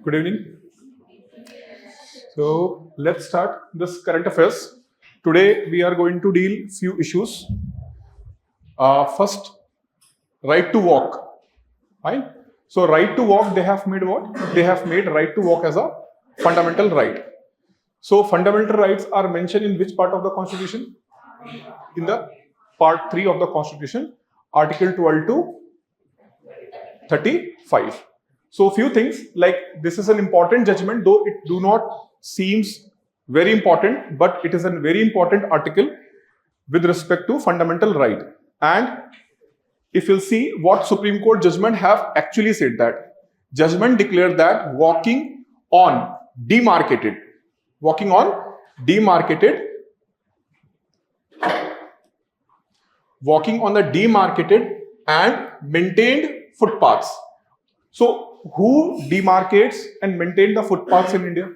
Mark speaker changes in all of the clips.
Speaker 1: Good evening. So let's start this current affairs. Today we are going to deal few issues. First, right to walk. Fine. So right to walk, they have made what? They have made right to walk as a fundamental right. So fundamental rights are mentioned in which part of the Constitution? In the part 3 of the Constitution, Article 12 to 35. So few things like this is an important judgment, though it do not seems very important, but it is a very important article with respect to fundamental right. And if you'll see what Supreme Court judgment have actually said, that judgment declared that walking on demarcated and maintained footpaths. So who demarcates and maintain the footpaths in India?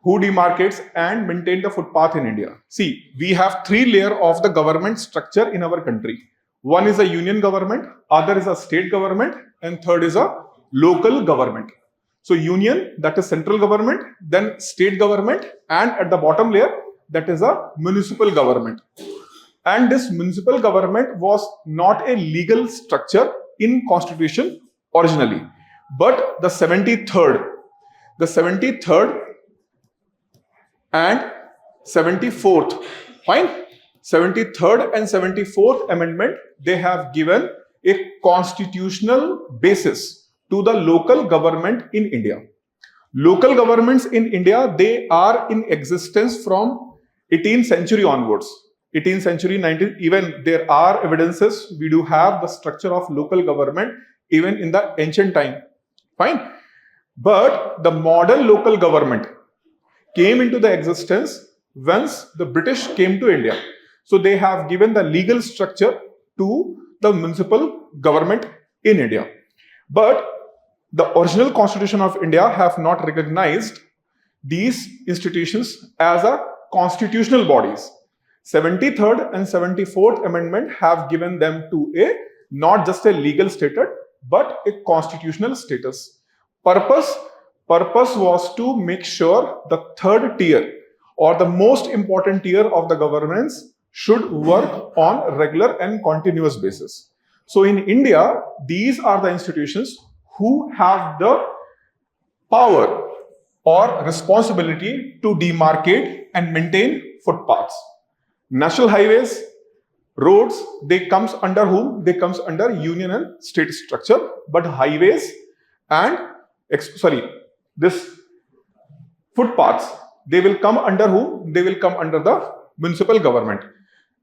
Speaker 1: Who demarcates and maintain the footpath in India? See, we have 3 layers of the government structure in our country. One is a union government, other is a state government, and third is a local government. So union, that is central government, then state government, and at the bottom layer, that is a municipal government. And this municipal government was not a legal structure in Constitution originally, but the 73rd and 74th, fine, 73rd and 74th amendment, they have given a constitutional basis to the local government in India. Local governments in India, they are in existence from 18th century onwards. 18th century, 19th, even there are evidences, we do have the structure of local government even in the ancient time, fine. But the modern local government came into the existence once the British came to India. So they have given the legal structure to the municipal government in India. But the original Constitution of India have not recognized these institutions as a constitutional bodies. 73rd and 74th amendment have given them to a not just a legal status but a constitutional status. Purpose was to make sure the third tier or the most important tier of the governance should work on regular and continuous basis. So in India, these are the institutions who have the power or responsibility to demarcate and maintain footpaths. National highways, roads, they comes under whom? They comes under union and state structure. But highways and this footpaths, they will come under whom? They will come under the municipal government.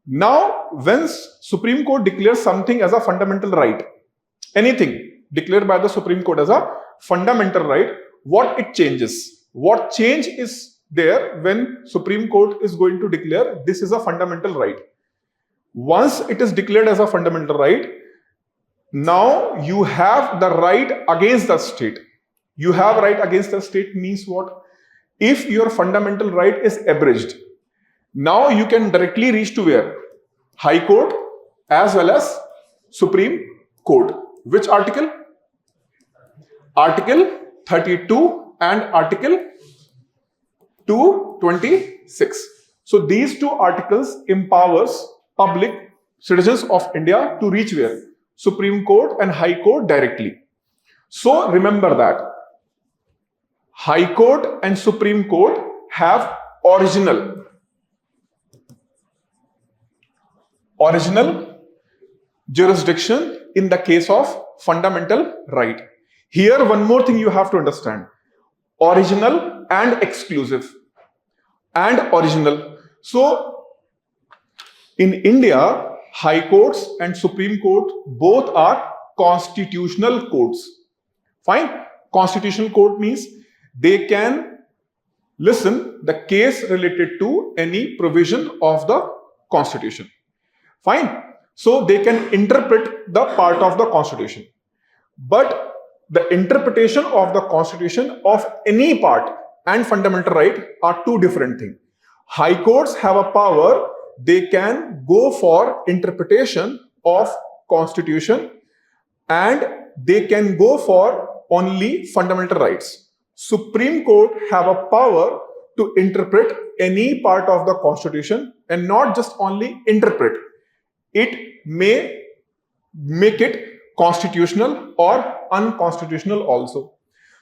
Speaker 1: Now, when Supreme Court declares something as a fundamental right, anything declared by the Supreme Court as a fundamental right, what it changes? What change is there when Supreme Court is going to declare this is a fundamental right? Once it is declared as a fundamental right, now you have the right against the state. You have right against the state means what? If your fundamental right is abridged, now you can directly reach to where? High Court as well as Supreme Court. Which article? Article 32 and Article 226. So these two articles empowers public citizens of India to reach where? Supreme Court and High Court directly. So remember that High Court and Supreme Court have original jurisdiction in the case of fundamental right. Here one more thing you have to understand. Original and exclusive and original. So in India, High Courts and Supreme Court both are constitutional courts. Fine. Constitutional court means they can listen the case related to any provision of the Constitution. Fine. So they can interpret the part of the Constitution. But the interpretation of the Constitution of any part and fundamental right are two different things. High courts have a power, they can go for interpretation of Constitution and they can go for only fundamental rights. Supreme Court have a power to interpret any part of the Constitution, and not just only interpret. It may make it constitutional or unconstitutional also.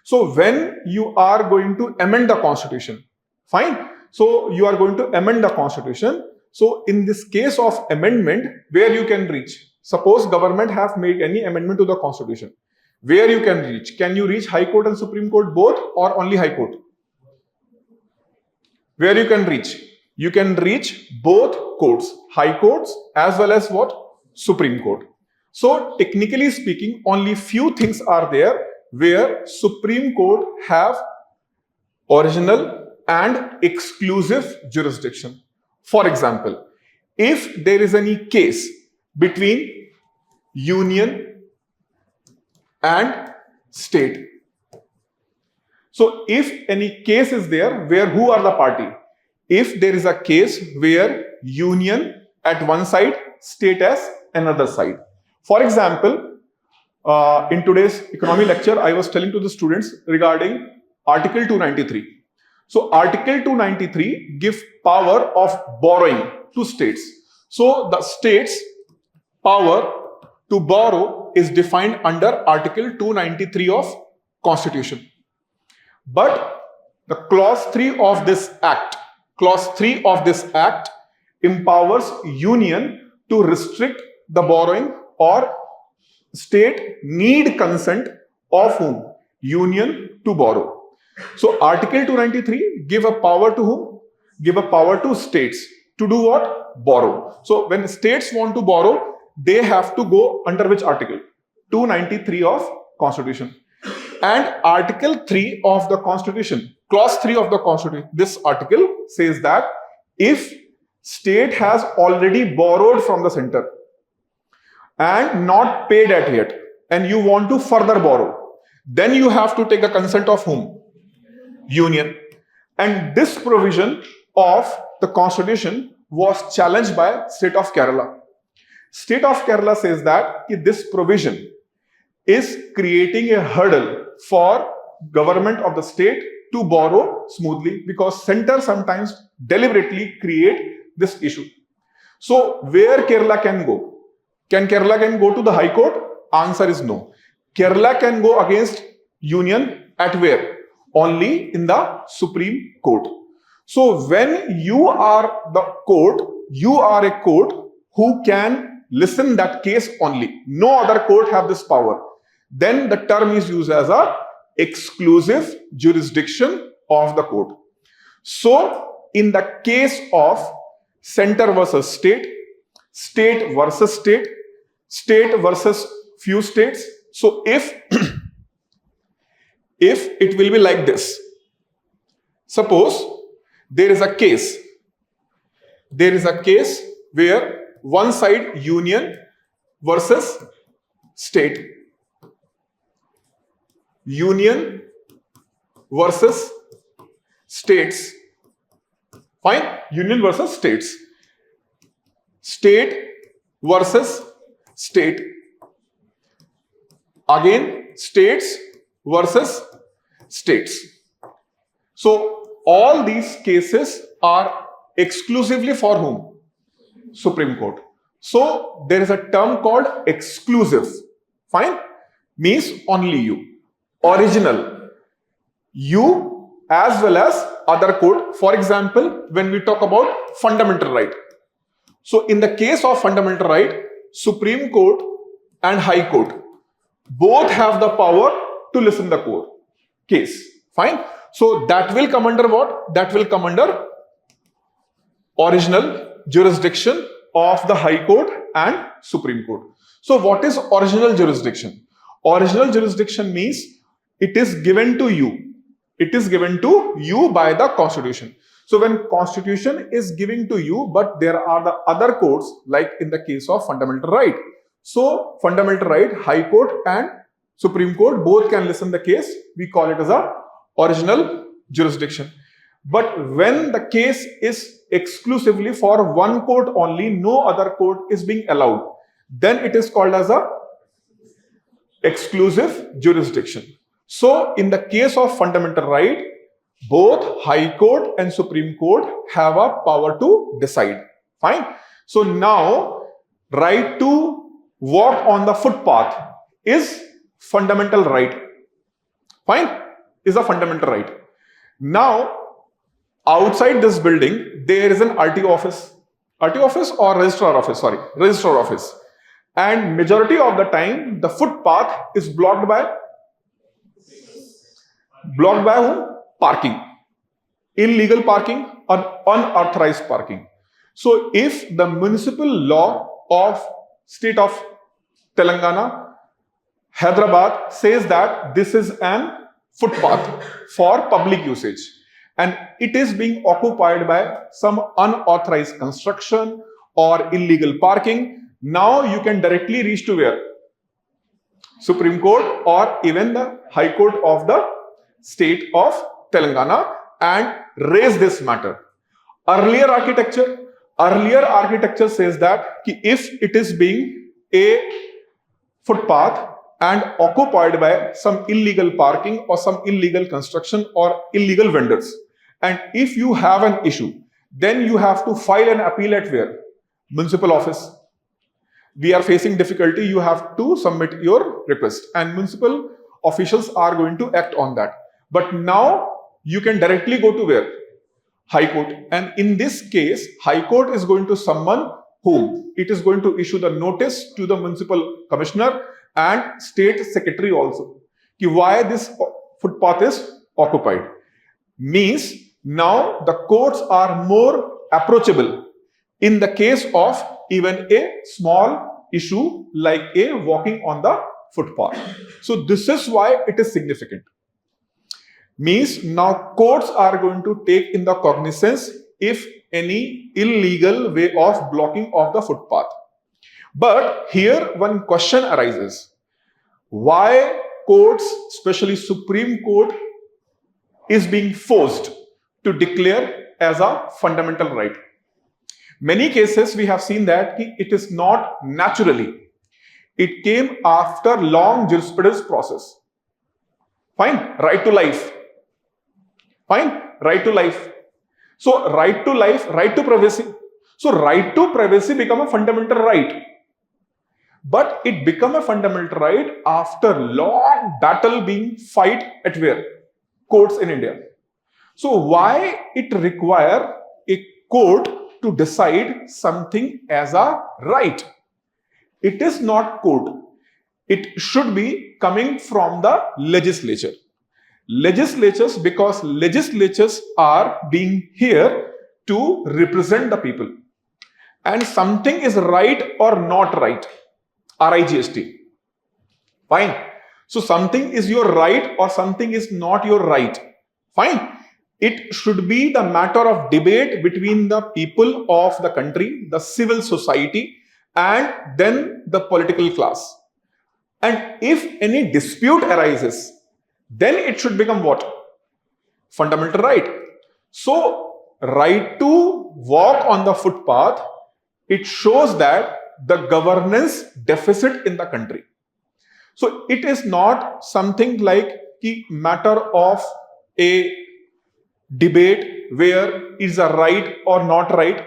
Speaker 1: So when you are going to amend the Constitution, fine. So you are going to amend the Constitution. So in this case of amendment, where you can reach, suppose government have made any amendment to the Constitution, where you can reach? Can you reach High Court and Supreme Court both, or only High Court? Where you can reach? You can reach both courts, High Courts as well as what? Supreme Court. So technically speaking, only few things are there where Supreme Court have original and exclusive jurisdiction. For example, if there is any case between union and state. So if any case is there where who are the party? If there is a case where union at one side, state as another side. For example, in today's economy lecture, I was telling to the students regarding Article 293. So Article 293 gives power of borrowing to states. So the state's power to borrow is defined under Article 293 of Constitution. But the clause 3 of this act, empowers union to restrict the borrowing, or state need consent of whom? Union to borrow. So Article 293 give a power to whom? Give a power to states to do what? Borrow. So when states want to borrow, they have to go under which article? 293 of Constitution. And Article 3 of the Constitution, Clause 3 of the Constitution, this article says that if state has already borrowed from the center and not paid at yet, and you want to further borrow, then you have to take a consent of whom? Union. And this provision of the Constitution was challenged by state of Kerala. State of Kerala says that this provision is creating a hurdle for government of the state to borrow smoothly, because center sometimes deliberately create this issue. So where Kerala can go? Can Kerala can go to the High Court? Answer is no. Kerala can go against union at where? Only in the Supreme Court. So when you are the court, you are a court who can listen that case only. No other court have this power. Then the term is used as a exclusive jurisdiction of the court. So in the case of center versus state, state versus state, state versus few states. So if it will be like this, suppose there is a case where one side union versus state, union versus states, fine, union versus states, state versus state, again states versus states. So all these cases are exclusively for whom? Supreme Court. So there is a term called exclusive, fine, means only you. Original, you as well as other court. For example, when we talk about fundamental right. So in the case of fundamental right, Supreme Court and High Court both have the power to listen the court case. Fine. So that will come under what? That will come under original jurisdiction of the High Court and Supreme Court. So what is original jurisdiction? Original jurisdiction means it is given to you. It is given to you by the Constitution. So when Constitution is giving to you, but there are the other courts, like in the case of fundamental right. So fundamental right, High Court and Supreme Court both can listen the case. We call it as a original jurisdiction. But when the case is exclusively for one court only, no other court is being allowed, then it is called as a exclusive jurisdiction. So in the case of fundamental right, both High Court and Supreme Court have a power to decide. Fine. So now, right to walk on the footpath is fundamental right. Fine. Is a fundamental right. Now, outside this building, there is an RTO office. RTO office or registrar office? Sorry, registrar office. And majority of the time, the footpath is blocked by whom? Parking. Illegal parking or unauthorized parking. So if the municipal law of state of Telangana, Hyderabad says that this is an footpath for public usage and it is being occupied by some unauthorized construction or illegal parking, now you can directly reach to where? Supreme Court or even the High Court of the state of Telangana and raise this matter. Earlier architecture says that if it is being a footpath and occupied by some illegal parking or some illegal construction or illegal vendors, and if you have an issue, then you have to file an appeal at where? Municipal office. We are facing difficulty, you have to submit your request and municipal officials are going to act on that. But now you can directly go to where? High Court. And in this case, High Court is going to summon whom? It is going to issue the notice to the municipal commissioner and state secretary also. Why this footpath is occupied. Means now the courts are more approachable in the case of even a small issue like a walking on the footpath. So this is why it is significant. Means now courts are going to take in the cognizance if any illegal way of blocking of the footpath. But here one question arises. Why courts, especially Supreme Court, is being forced to declare as a fundamental right? Many cases we have seen that it is not naturally. It came after long jurisprudence process. Fine, right to life. Fine, right to life. So right to life, right to privacy. So right to privacy become a fundamental right. But it become a fundamental right after long battle being fight at where? Courts in India. So why it require a court to decide something as a right? It is not court. It should be coming from the legislature. Legislatures, because legislatures are being here to represent the people. And something is right or not right. RIGST. Fine. So something is your right or something is not your right. Fine. It should be the matter of debate between the people of the country, the civil society, and then the political class. And if any dispute arises, then it should become what? Fundamental right. So, right to walk on the footpath, it shows that the governance deficit in the country. So, it is not something like the matter of a debate where is a right or not right.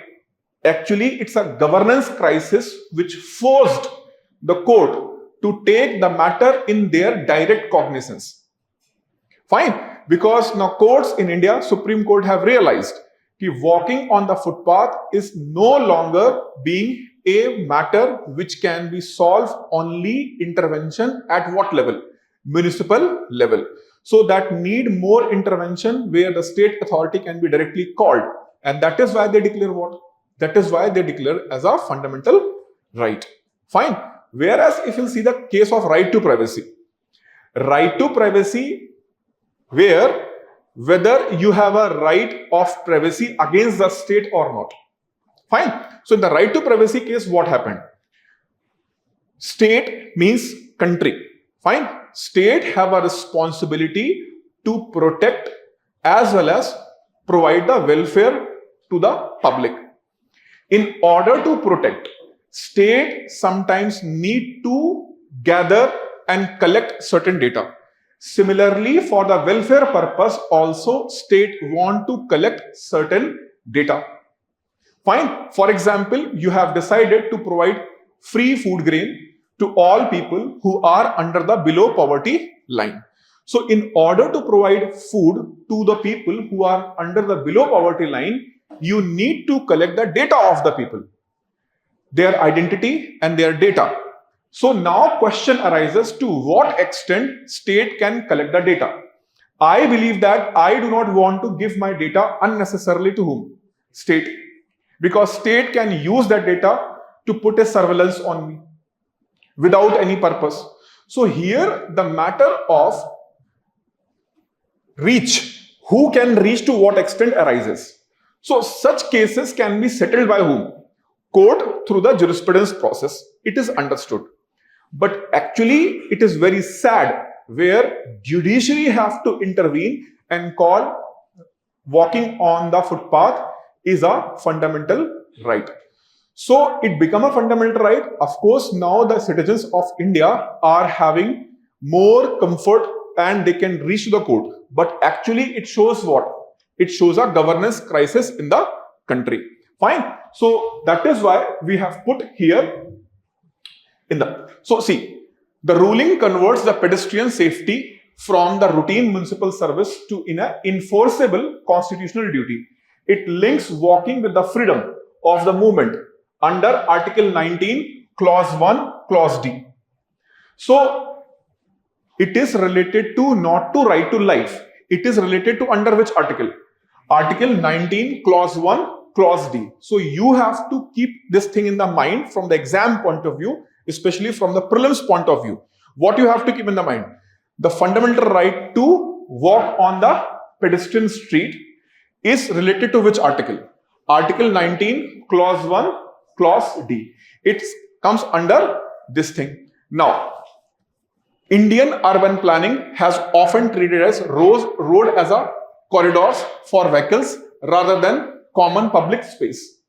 Speaker 1: Actually, it's a governance crisis which forced the court to take the matter in their direct cognizance. Fine, because now courts in India, Supreme Court have realized that walking on the footpath is no longer being a matter which can be solved only intervention at what level? Municipal level. So that need more intervention where the state authority can be directly called. And that is why they declare what? That is why they declare as a fundamental right. Fine. Whereas if you see the case of right to privacy where whether you have a right of privacy against the state or not. Fine. So in the right to privacy case, what happened? State means country. Fine. State have a responsibility to protect as well as provide the welfare to the public. In order to protect, state sometimes need to gather and collect certain data. Similarly, for the welfare purpose, also state want to collect certain data. Fine. For example, you have decided to provide free food grain to all people who are under the below poverty line. So in order to provide food to the people who are under the below poverty line, you need to collect the data of the people, their identity and their data. So now question arises, to what extent state can collect the data? I believe that I do not want to give my data unnecessarily to whom? State. Because state can use that data to put a surveillance on me without any purpose. So here the matter of reach, who can reach to what extent, arises. So such cases can be settled by whom? Court through the jurisprudence process. It is understood. But actually it is very sad where judiciary have to intervene and call walking on the footpath is a fundamental right. So it become a fundamental right. Of course, now the citizens of India are having more comfort and they can reach to the court. But actually it shows what? It shows a governance crisis in the country. Fine. So that is why we have put here in the... So see, the ruling converts the pedestrian safety from the routine municipal service to an enforceable constitutional duty. It links walking with the freedom of the movement under Article 19, Clause 1, Clause D. So it is related to not to right to life. It is related to under which article? Article 19, Clause 1, Clause D. So you have to keep this thing in the mind from the exam point of view, especially from the prelims point of view. What you have to keep in the mind? The fundamental right to walk on the pedestrian street is related to which article? Article 19, Clause 1, Clause D. It comes under this thing. Now, Indian urban planning has often treated as road as a corridors for vehicles rather than common public space.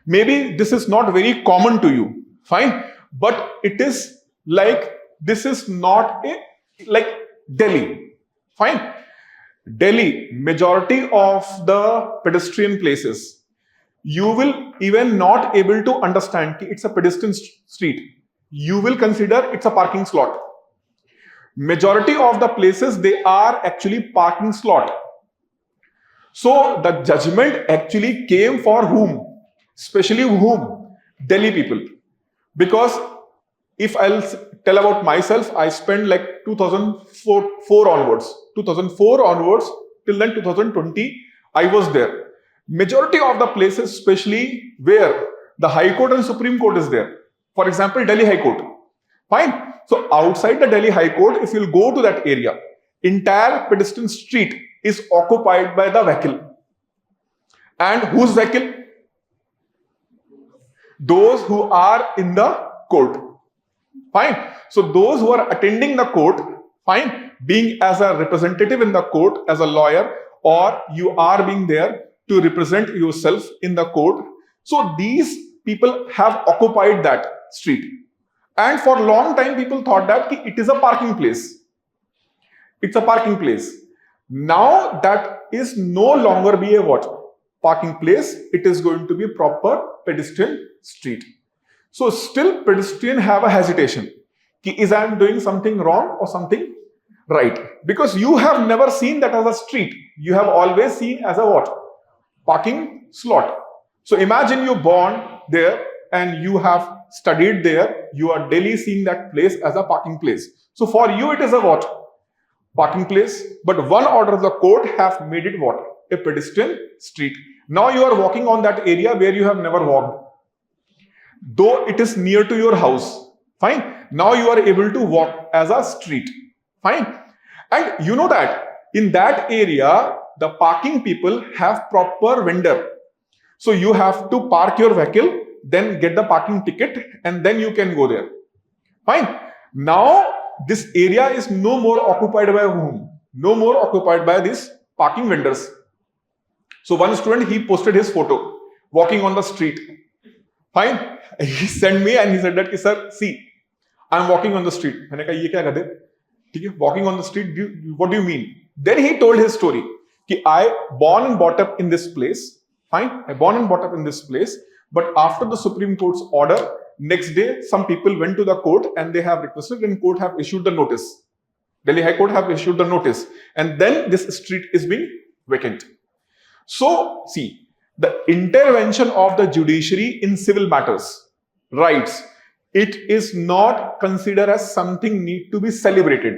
Speaker 1: Maybe this is not very common to you, fine, but it is like, this is not a, like Delhi, fine. Delhi, majority of the pedestrian places, you will even not able to understand it's a pedestrian street. You will consider it's a parking slot. Majority of the places, they are actually parking slot. So the judgment actually came for whom? Especially whom? Delhi people. Because if I'll tell about myself, I spent like 2004 onwards. 2004 onwards till then 2020, I was there. Majority of the places, especially where the High Court and Supreme Court is there. For example, Delhi High Court. Fine. So outside the Delhi High Court, if you'll go to that area, entire pedestrian street is occupied by the vehicle. And whose vehicle? Those who are in the court. Fine. So those who are attending the court, fine, being as a representative in the court, as a lawyer, or you are being there to represent yourself in the court. So these people have occupied that street. And for a long time, people thought that it is a parking place. It's a parking place. Now that is no longer be a what? Parking place. It is going to be a proper pedestrian street. So still pedestrian have a hesitation. Is I am doing something wrong or something right? Because you have never seen that as a street. You have always seen as a what? Parking slot. So imagine you born there and you have studied there. You are daily seeing that place as a parking place. So for you it is a what? Parking place. But one order of the court have made it what? A pedestrian street. Now you are walking on that area where you have never walked. Though it is near to your house. Fine. Now you are able to walk as a street. Fine. And you know that in that area, the parking people have proper vendor. So you have to park your vehicle, then get the parking ticket, and then you can go there. Fine. Now this area is no more occupied by whom? No more occupied by these parking vendors. So one student, he posted his photo walking on the street. Fine. He sent me and he said that, sir, see, I'm walking on the street. मैंने कहा ये क्या कहते? Walking on the street, what do you mean? Then he told his story. I born and brought up in this place. Fine, I born and brought up in this place. But after the Supreme Court's order, next day, some people went to the court and they have requested, and court have issued the notice. Delhi High Court have issued the notice. And then this street is being vacant. So, see, the intervention of the judiciary in civil matters, rights, it is not considered as something need to be celebrated.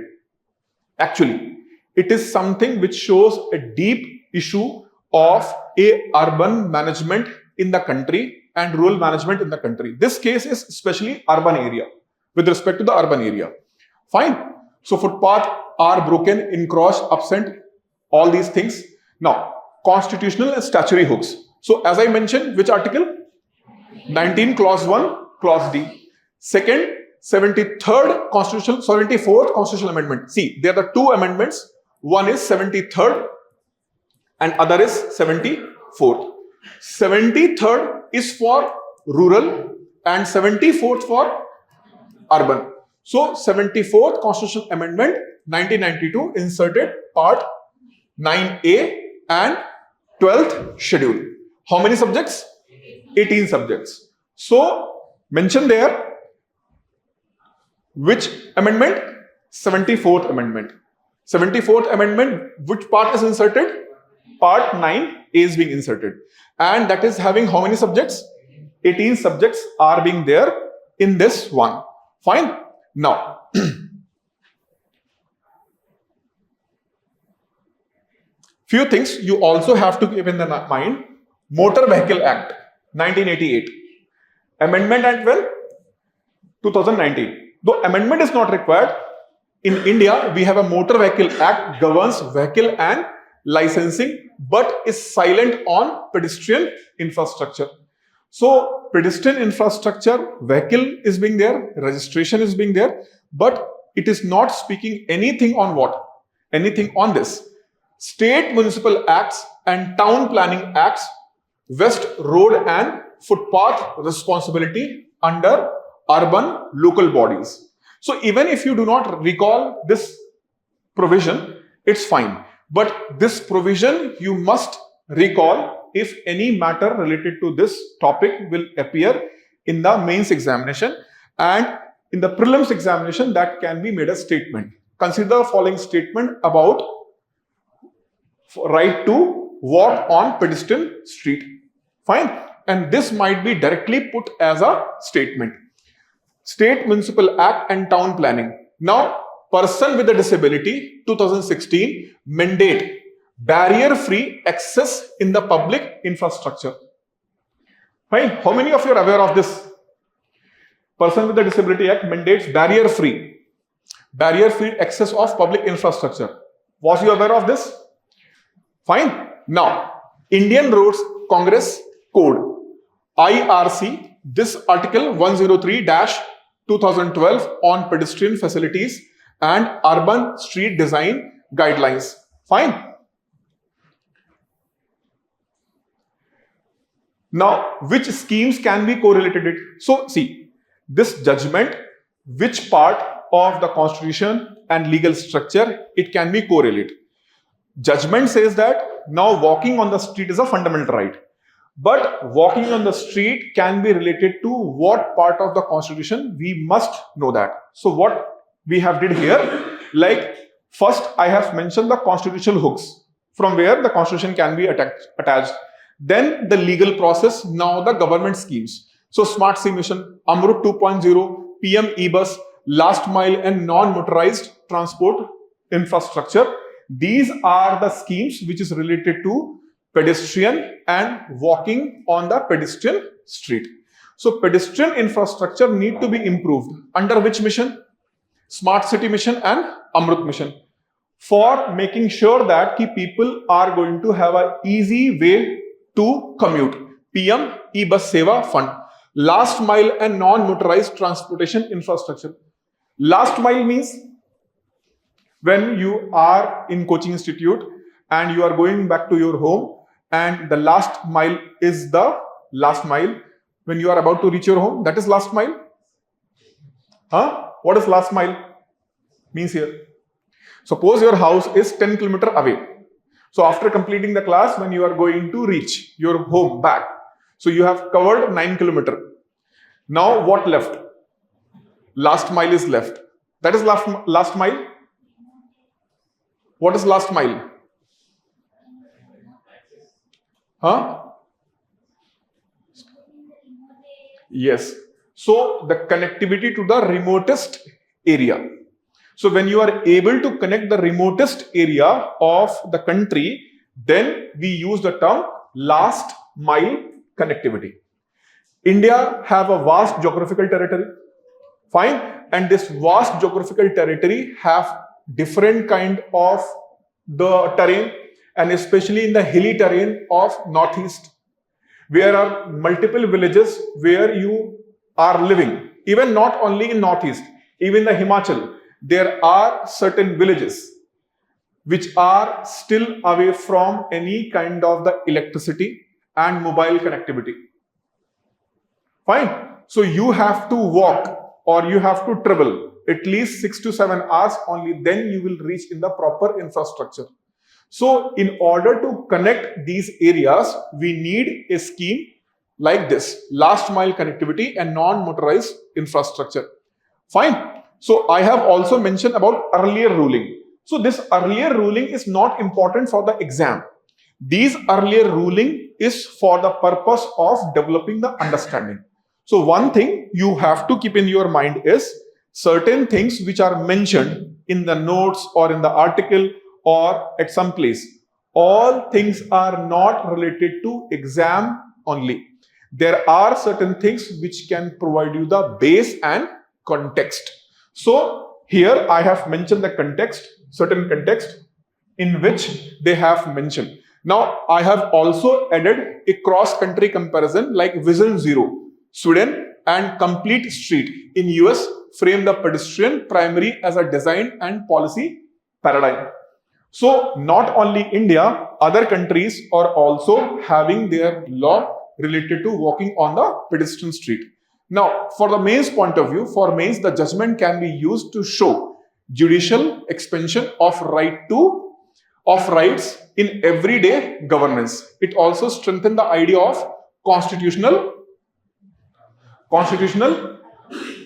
Speaker 1: Actually, it is something which shows a deep issue of a urban management in the country and rural management in the country. This case is especially urban area, with respect to the urban area. Fine. So footpath are broken, encroached, absent, all these things. Now, constitutional and statutory hooks. So as I mentioned, which article? 19 clause 1, clause D. Second, 74th constitutional amendment. See, there are the two amendments. One is 73rd and other is 74th. 73rd is for rural and 74th for urban. So 74th constitutional amendment 1992 inserted part 9A and 12th schedule. How many subjects? 18 subjects. So mention there which amendment? 74th amendment. 74th amendment, which part is inserted? Part 9A is being inserted. And that is having how many subjects? 18 subjects are being there in this one. Fine. Now, few things you also have to keep in the mind. Motor Vehicle Act 1988. Amendment Act when? 2019. Though amendment is not required, in India, we have a Motor Vehicle Act governs vehicle and licensing, but is silent on pedestrian infrastructure. So, pedestrian infrastructure, vehicle is being there, registration is being there, but it is not speaking anything on what? Anything on this. State Municipal Acts and Town Planning Acts, West Road and Footpath responsibility under urban local bodies. So even if you do not recall this provision, it's fine. But this provision you must recall if any matter related to this topic will appear in the mains examination, and in the prelims examination that can be made a statement. Consider the following statement about right to walk on pedestrian street. Fine. And this might be directly put as a statement. State Municipal Act and Town Planning. Now, person with a disability, 2016, mandate barrier-free access in the public infrastructure. Fine. How many of you are aware of this? Person with a Disability Act mandates barrier-free access of public infrastructure. Was you aware of this? Fine. Now, Indian Roads Congress Code, IRC, this article 103-2012 on pedestrian facilities and urban street design guidelines. Fine. Now, which schemes can be correlated? So, see, this judgment, which part of the constitution and legal structure it can be correlated. Judgment says that now walking on the street is a fundamental right. But walking on the street can be related to what part of the constitution? We must know that. So what we have did here, like first I have mentioned the constitutional hooks from where the constitution can be attached. Then the legal process, now the government schemes. So Smart City Mission, Amrut 2.0, PM E-Bus, last mile and non-motorized transport infrastructure. These are the schemes which is related to pedestrian and walking on the pedestrian street. So pedestrian infrastructure need to be improved. Under which mission? Smart City Mission and Amrut Mission. For making sure that people are going to have an easy way to commute. PM E-Bus Seva Fund. Last mile and non-motorized transportation infrastructure. Last mile means when you are in coaching institute and you are going back to your home, and the last mile is the last mile when you are about to reach your home, that is last mile. Huh? What is last mile means here? Suppose your house is 10 kilometers away. So after completing the class, when you are going to reach your home back, so you have covered 9 kilometers. Now what left? Last mile is left. That is last mile. What is last mile? Huh? Yes. So the connectivity to the remotest area. So when you are able to connect the remotest area of the country, then we use the term last mile connectivity. India have a vast geographical territory. Fine. And this vast geographical territory have different kind of the terrain, and especially in the hilly terrain of northeast, where are multiple villages where you are living. Even not only in northeast, even the Himachal, there are certain villages which are still away from any kind of the electricity and mobile connectivity. Fine. So you have to walk or you have to travel at least 6 to 7 hours, only then you will reach in the proper infrastructure. So in order to connect these areas, we need a scheme like this, last mile connectivity and non-motorized infrastructure. Fine. So I have also mentioned about earlier ruling. So this earlier ruling is not important for the exam. These earlier ruling is for the purpose of developing the understanding. So one thing you have to keep in your mind is certain things which are mentioned in the notes or in the article or at some place. All things are not related to exam only. There are certain things which can provide you the base and context. So here I have mentioned the context, certain context in which they have mentioned. Now I have also added a cross-country comparison like Vision Zero. Sweden and Complete Street in US frame the pedestrian primary as a design and policy paradigm. So not only India, other countries are also having their law related to walking on the pedestrian street. Now, for the mains point of view, for mains, the judgment can be used to show judicial expansion of rights in everyday governance. It also strengthens the idea of constitutional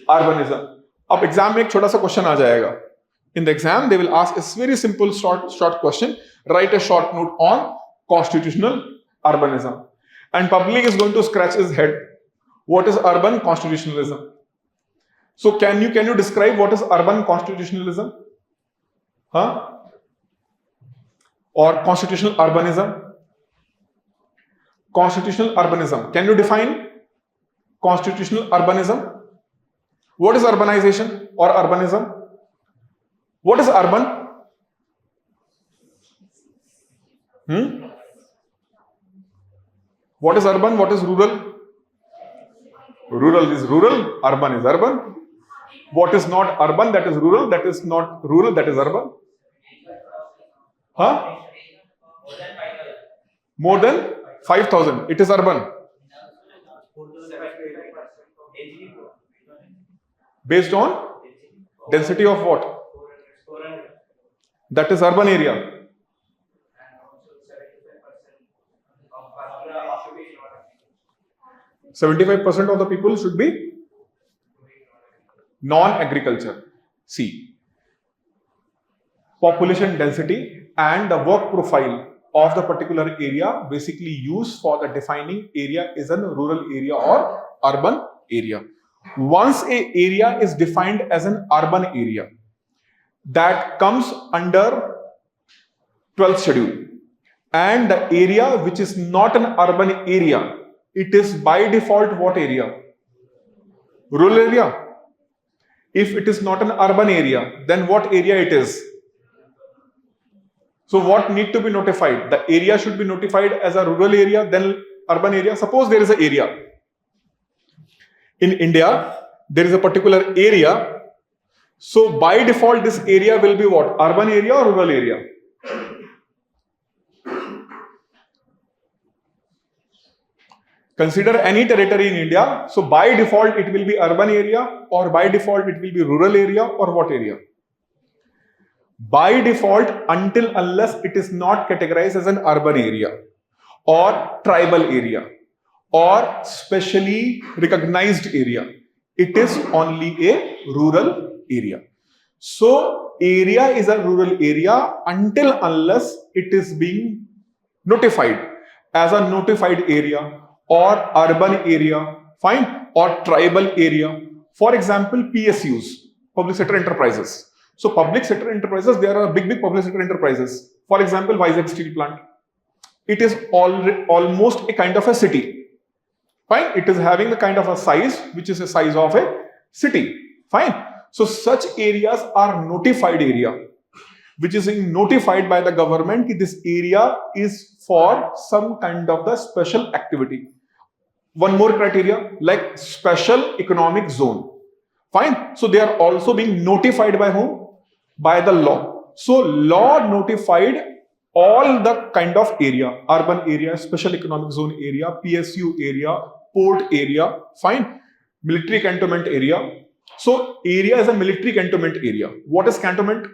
Speaker 1: urbanism. अब exam में एक छोटा सा question आ जाएगा. In the exam, they will ask a very simple short question. Write a short note on constitutional urbanism. And public is going to scratch his head. What is urban constitutionalism? So can you describe what is urban constitutionalism? Huh? Or constitutional urbanism? Constitutional urbanism. Can you define constitutional urbanism? What is urbanization or urbanism? What is urban? What is urban? What is rural? Rural is rural, urban is urban. What is not urban, that is rural, that is not rural, that is urban. Huh? More than 5,000, it is urban. Based on density of what? That is urban area. – 75% of the people should be non-agriculture. See, population density and the work profile of the particular area basically used for the defining area is a rural area or urban area. Once an area is defined as an urban area, that comes under 12th schedule, and the area which is not an urban area, it is by default what area? Rural area. If it is not an urban area, then what area it is? So what need to be notified? The area should be notified as a rural area, then urban area. Suppose there is an area. In India, there is a particular area. So by default, this area will be what? Urban area or rural area? Consider any territory in India. So by default, it will be urban area, or by default, it will be rural area, or what area? by default until unless it is not categorized as an urban area or tribal area or specially recognized area. It is only a rural area. So area is a rural area until unless it is being notified as a notified area or urban area, fine, or tribal area. For example, PSUs, public sector enterprises. So public sector enterprises, there are big public sector enterprises. For example, Vizag Steel Plant. It is almost a kind of a city. Fine, it is having the kind of a size which is a size of a city. Fine. So such areas are notified area, which is notified by the government that this area is for some kind of the special activity. One more criteria, like special economic zone. Fine. So they are also being notified by whom? By the law. So law notified all the kind of area, urban area, special economic zone area, PSU area, port area, fine, military cantonment area. So area is a military cantonment area. What is cantonment?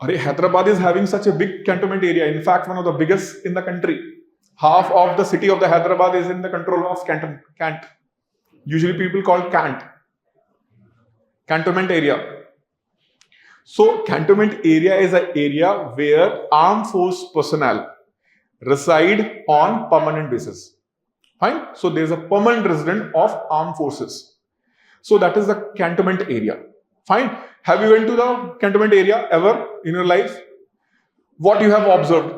Speaker 1: Hyderabad is having such a big cantonment area. In fact, one of the biggest in the country. Half of the city of the Hyderabad is in the control of Cant. Usually people call Cant. Cantonment area. So cantonment area is an area where armed force personnel reside on permanent basis. Fine. So there is a permanent resident of armed forces. So that is the cantonment area. Fine. Have you went to the cantonment area ever in your life? What you have observed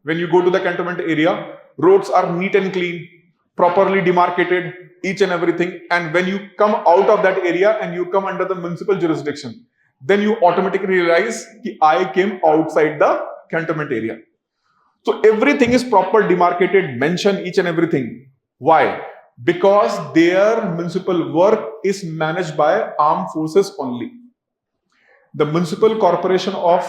Speaker 1: when you go to the cantonment area? Roads are neat and clean, properly demarcated, each and everything. And when you come out of that area and you come under the municipal jurisdiction, then you automatically realize that I came outside the cantonment area. So everything is proper demarcated, mentioned each and everything. Why? Because their municipal work is managed by armed forces only. The municipal corporation of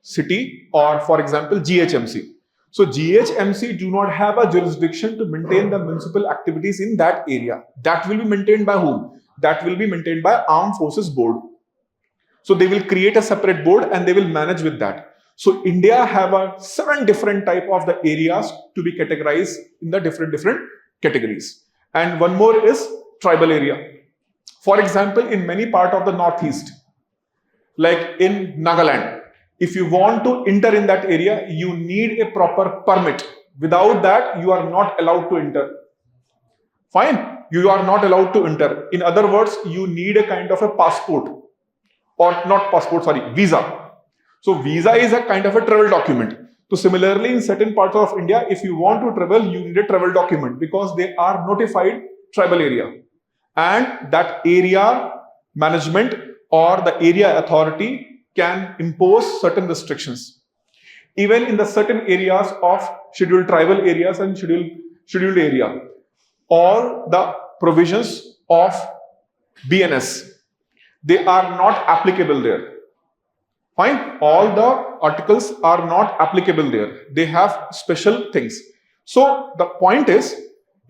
Speaker 1: city, or for example GHMC. So GHMC do not have a jurisdiction to maintain the municipal activities in that area. That will be maintained by whom? That will be maintained by Armed Forces Board. So they will create a separate board and they will manage with that. So India have 7 different type of the areas to be categorized in the different categories. And one more is tribal area. For example, in many part of the northeast, like in Nagaland, if you want to enter in that area, you need a proper permit. Without that, you are not allowed to enter. Fine, you are not allowed to enter. In other words, you need a kind of a passport, or not passport, sorry, visa. So visa is a kind of a travel document. So similarly, in certain parts of India, if you want to travel, you need a travel document because they are notified tribal area. And that area management or the area authority can impose certain restrictions. Even in the certain areas of scheduled tribal areas and scheduled area, all the provisions of BNS, they are not applicable there. Fine, all the articles are not applicable there. They have special things. So the point is,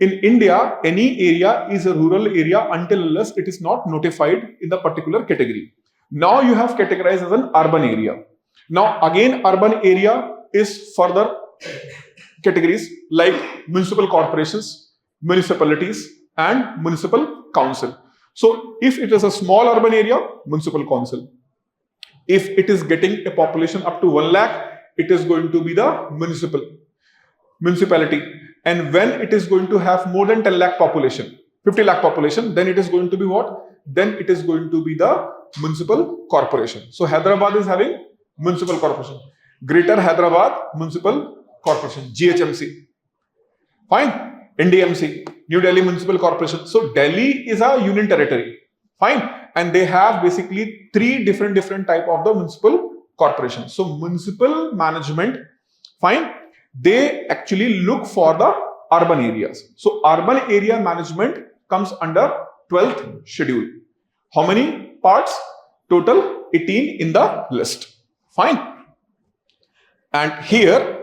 Speaker 1: in India, any area is a rural area until unless it is not notified in the particular category. Now you have categorized as an urban area. Now again, urban area is further categories like municipal corporations, municipalities, and municipal council. So if it is a small urban area, municipal council. If it is getting a population up to 1 lakh, it is going to be the municipality. And when it is going to have more than 10 lakh population, 50 lakh population, then it is going to be what? Then it is going to be the municipal corporation. So Hyderabad is having municipal corporation. Greater Hyderabad Municipal Corporation, GHMC. Fine. NDMC, New Delhi Municipal Corporation. So Delhi is a union territory. Fine. And they have basically 3 different type of the municipal corporation. So municipal management, fine, they actually look for the urban areas. So urban area management comes under 12th schedule. How many parts? Total 18 in the list. Fine. And here,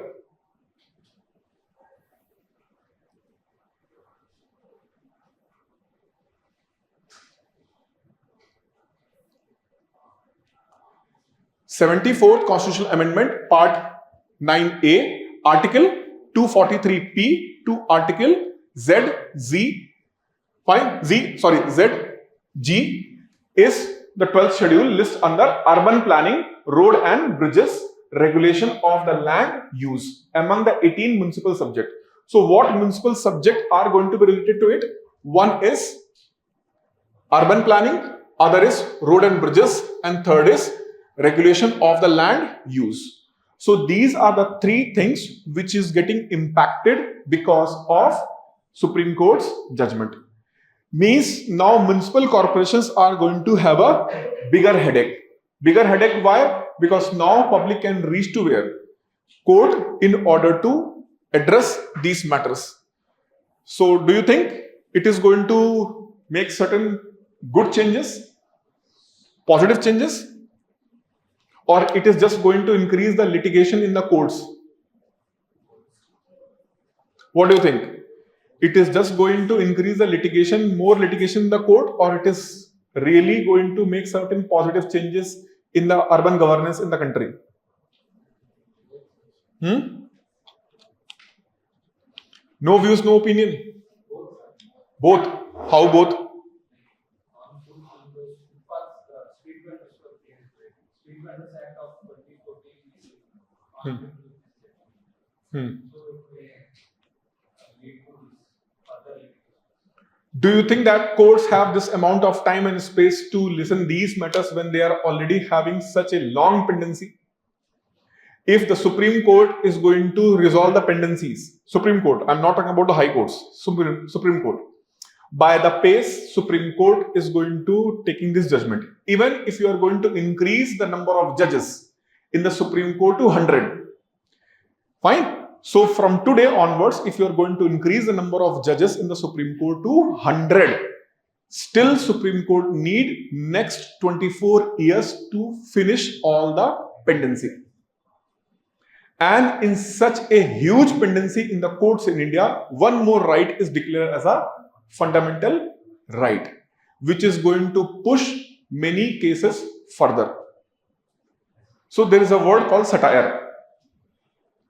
Speaker 1: 74th Constitutional Amendment, Part 9A, Article 243P to Article ZG is the 12th schedule list under urban planning, road and bridges, regulation of the land use among the 18 municipal subjects. So what municipal subjects are going to be related to it? One is urban planning, other is road and bridges, and third is regulation of the land use. So these are the three things which is getting impacted because of Supreme Court's judgment. Means now municipal corporations are going to have a bigger headache. Bigger headache, why? Because now public can reach to where? Court in order to address these matters. So do you think it is going to make certain good changes, positive changes, or it is just going to increase the litigation in the courts? What do you think? It is just going to increase the litigation, more litigation in the court, or it is really going to make certain positive changes in the urban governance in the country? No views, no opinion. Both. How both? Do you think that courts have this amount of time and space to listen these matters when they are already having such a long pendency? If the Supreme Court is going to resolve the pendencies, Supreme Court, I'm not talking about the High Courts, Supreme Court, by the pace Supreme Court is going to taking this judgment, even if you are going to increase the number of judges in the Supreme Court to 100, fine. So from today onwards, if you are going to increase the number of judges in the Supreme Court to 100, still Supreme Court need next 24 years to finish all the pendency. And in such a huge pendency in the courts in India, one more right is declared as a fundamental right, which is going to push many cases further. So there is a word called satire.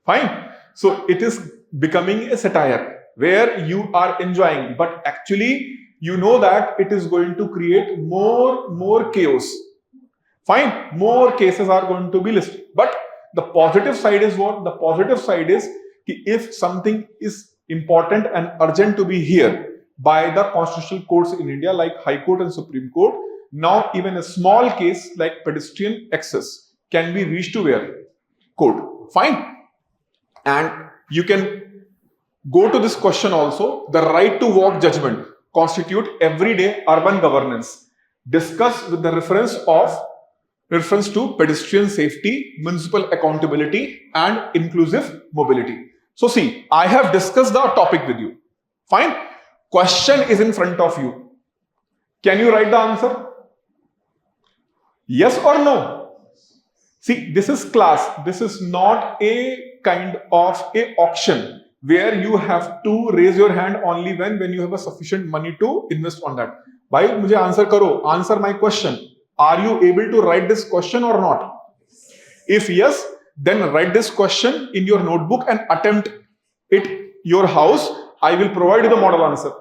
Speaker 1: Fine. So it is becoming a satire where you are enjoying, but actually you know that it is going to create more chaos. Fine, more cases are going to be listed. But the positive side is what? The positive side is if something is important and urgent to be here by the constitutional courts in India like High Court and Supreme Court, now even a small case like pedestrian access can be reached to where? Court. Fine. And you can go to this question also. The right to walk judgment constitute everyday urban governance discussed with the reference to pedestrian safety, municipal accountability and inclusive mobility. So see, I have discussed the topic with you. Fine. Question is in front of you. Can you write the answer? Yes or no? See, this is class. This is not a kind of a auction where you have to raise your hand only when you have a sufficient money to invest on that. Bhai, mujhe answer karo. Answer my question. Are you able to write this question or not? If yes, then write this question in your notebook and attempt it your house. I will provide you the model answer.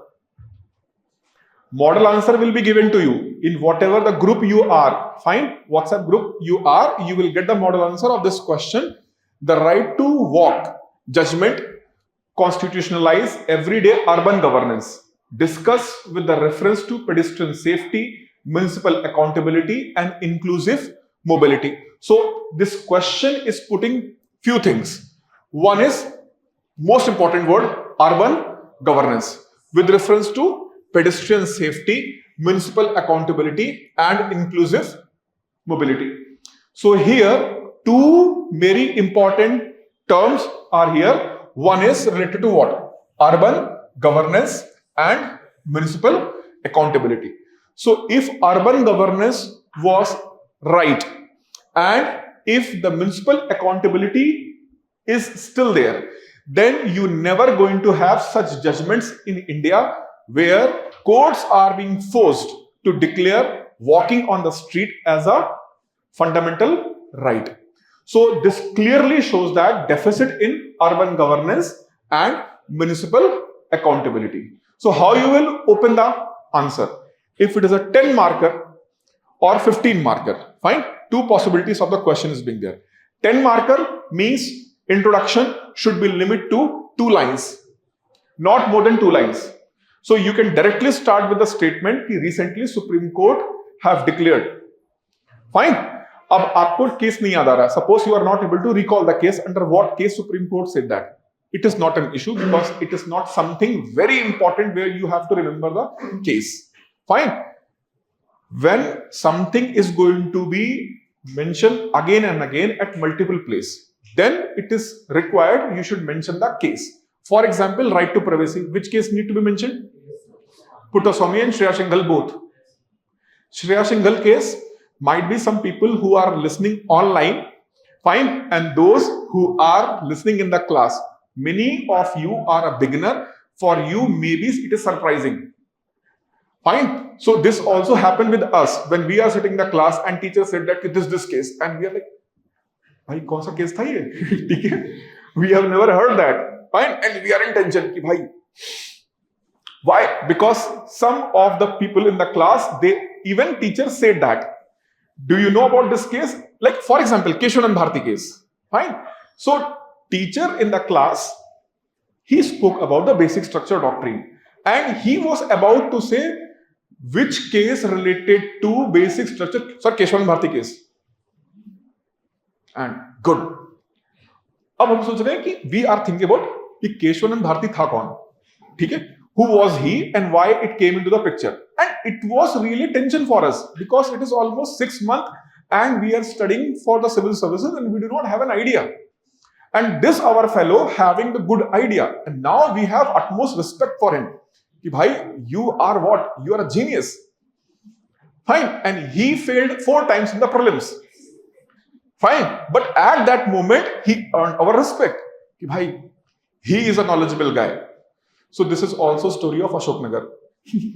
Speaker 1: Model answer will be given to you in whatever the group you are. Fine, WhatsApp group you are, you will get the model answer of this question. The right to walk judgment constitutionalize everyday urban governance. Discuss with the reference to pedestrian safety, municipal accountability and inclusive mobility. So this question is putting few things. One is most important word, urban governance, with reference to pedestrian safety, municipal accountability and inclusive mobility. So here two very important terms are here. One is related to what? Urban governance and municipal accountability. So if urban governance was right and if the municipal accountability is still there, then you never going to have such judgments in India where courts are being forced to declare walking on the street as a fundamental right. So this clearly shows that deficit in urban governance and municipal accountability. So how you will open the answer? If it is a 10 marker or 15 marker, fine. Two possibilities of the question is being there. 10 marker means introduction should be limited to 2 lines, not more than 2 lines. So you can directly start with the statement कि recently Supreme Court have declared. Fine. अब आपको case नहीं याद आ रहा. Suppose you are not able to recall the case. Under what case Supreme Court said that? It is not an issue because it is not something very important where you have to remember the case. Fine. When something is going to be mentioned again and again at multiple places, then it is required you should mention the case. For example, right to privacy. Which case need to be mentioned? Puttaswamy and Shreya Singhal both. Shreya Singhal case might be some people who are listening online, fine, and those who are listening in the class. Many of you are a beginner. For you, maybe it is surprising. Fine. So this also happened with us when we are sitting in the class and teacher said that it is this case, and we are like, "Bhai, kaun sa case tha ye?" We have never heard that. Fine, and we are in tension. Ki, bhai, why? Because some of the people in the class, even teachers said that. Do you know about this case? Like, for example, 𝐃𝐸𝐴𝐧𝐥𝐸𝐧𝐢𝐧𝐠. Fine. So, teacher in the class, he spoke about the basic structure doctrine. And he was about to say which case related to basic structure. Sir, 𝐃𝐸𝐴𝐧𝐥𝐸𝐧𝐢𝐧𝐠 case. And good. अब हम सोच रहे हैं कि we are thinking about कि 𝐃𝐸𝐴𝐧𝐥𝐸𝐧𝐢𝐧𝐠 था कौन? ठीक है? Who was he and why it came into the picture? And it was really tension for us because it is almost 6 months and we are studying for the civil services and we do not have an idea. And this our fellow having the good idea, and now we have utmost respect for him. Ki bhai, you are what? You are a genius. Fine. And he failed 4 times in the prelims. Fine. But at that moment, he earned our respect. Ki bhai, he is a knowledgeable guy. So this is also story of Ashok Nagar.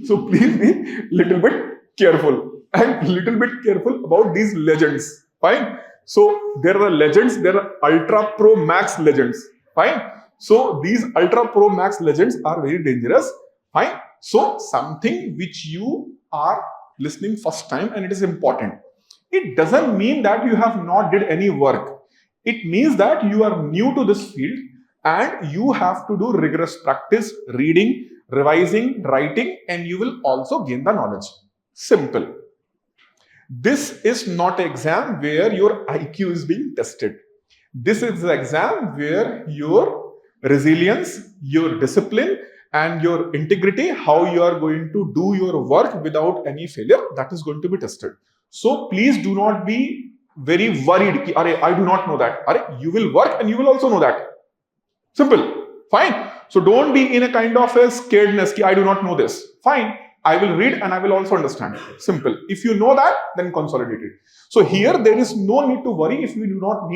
Speaker 1: So please be little bit careful and little bit careful about these legends. Fine. So there are legends, there are ultra pro max legends. Fine. So these ultra pro max legends are very dangerous. Fine. So something which you are listening first time and it is important. It doesn't mean that you have not did any work. It means that you are new to this field and you have to do rigorous practice, reading, revising, writing, and you will also gain the knowledge. Simple. This is not an exam where your IQ is being tested. This is the exam where your resilience, your discipline, and your integrity, how you are going to do your work without any failure, that is going to be tested. So please do not be very worried. Ki, I do not know that. You will work and you will also know that. Simple. Fine. So don't be in a kind of a scaredness ki I do not know this. Fine. I will read and I will also understand. Simple. If you know that, then consolidate it. So here there is no need to worry if you do not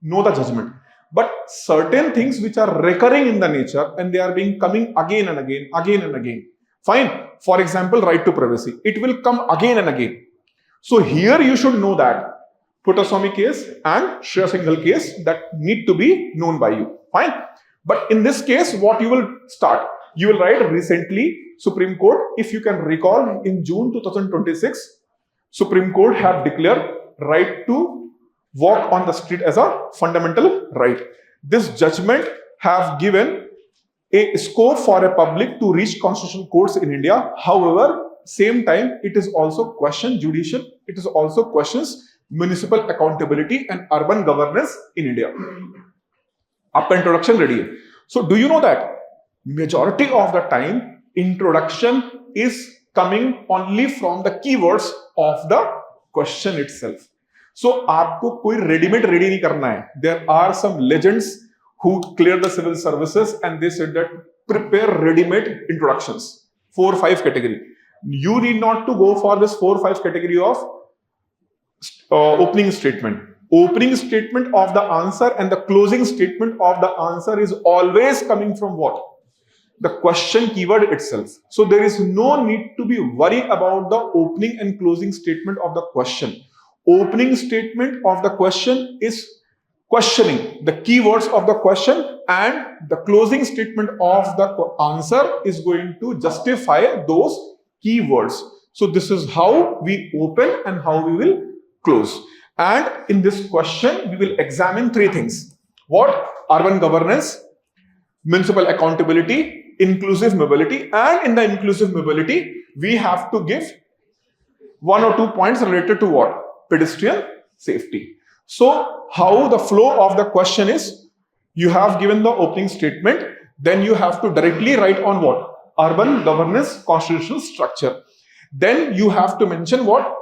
Speaker 1: know the judgment. But certain things which are recurring in the nature and they are being coming again and again, again and again. Fine. For example, right to privacy. It will come again and again. So here you should know that Puttaswamy case and Shreya Singhal case that need to be known by you. Fine. But in this case, what you will start? You will write recently Supreme Court. If you can recall, in June 2026, Supreme Court have declared right to walk on the street as a fundamental right. This judgment have given a scope for a public to reach constitutional courts in India. However, same time, it is also question judicial. It is also questions municipal accountability and urban governance in India. Aapka introduction ready hai. So do you know that majority of the time introduction is coming only from the keywords of the question itself. So aapko koi ready-made ready nahi karna hai. There are some legends who cleared the civil services and they said that prepare ready-made introductions. 4 or 5 category. You need not to go for this 4 or 5 category of opening statement. Opening statement of the answer and the closing statement of the answer is always coming from what? The question keyword itself. So there is no need to be worried about the opening and closing statement of the question. opening statement of the question is questioning the keywords of the question, and the closing statement of the answer is going to justify those keywords. So this is how we open and how we will close. And in this question, we will examine three things. What? Urban governance, municipal accountability, inclusive mobility, and in the inclusive mobility, we have to give 1 or 2 points related to what? Pedestrian safety. So how the flow of the question is, you have given the opening statement, then you have to directly write on what? Urban governance constitutional structure. Then you have to mention what?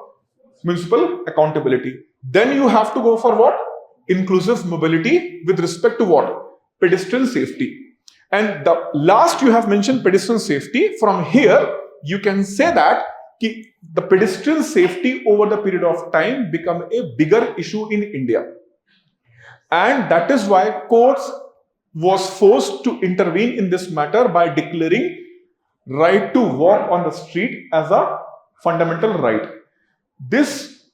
Speaker 1: Municipal accountability. Then you have to go for what? Inclusive mobility with respect to what? Pedestrian safety. And the last you have mentioned pedestrian safety. From here, you can say that the pedestrian safety over the period of time become a bigger issue in India. And that is why courts was forced to intervene in this matter by declaring right to walk on the street as a fundamental right. This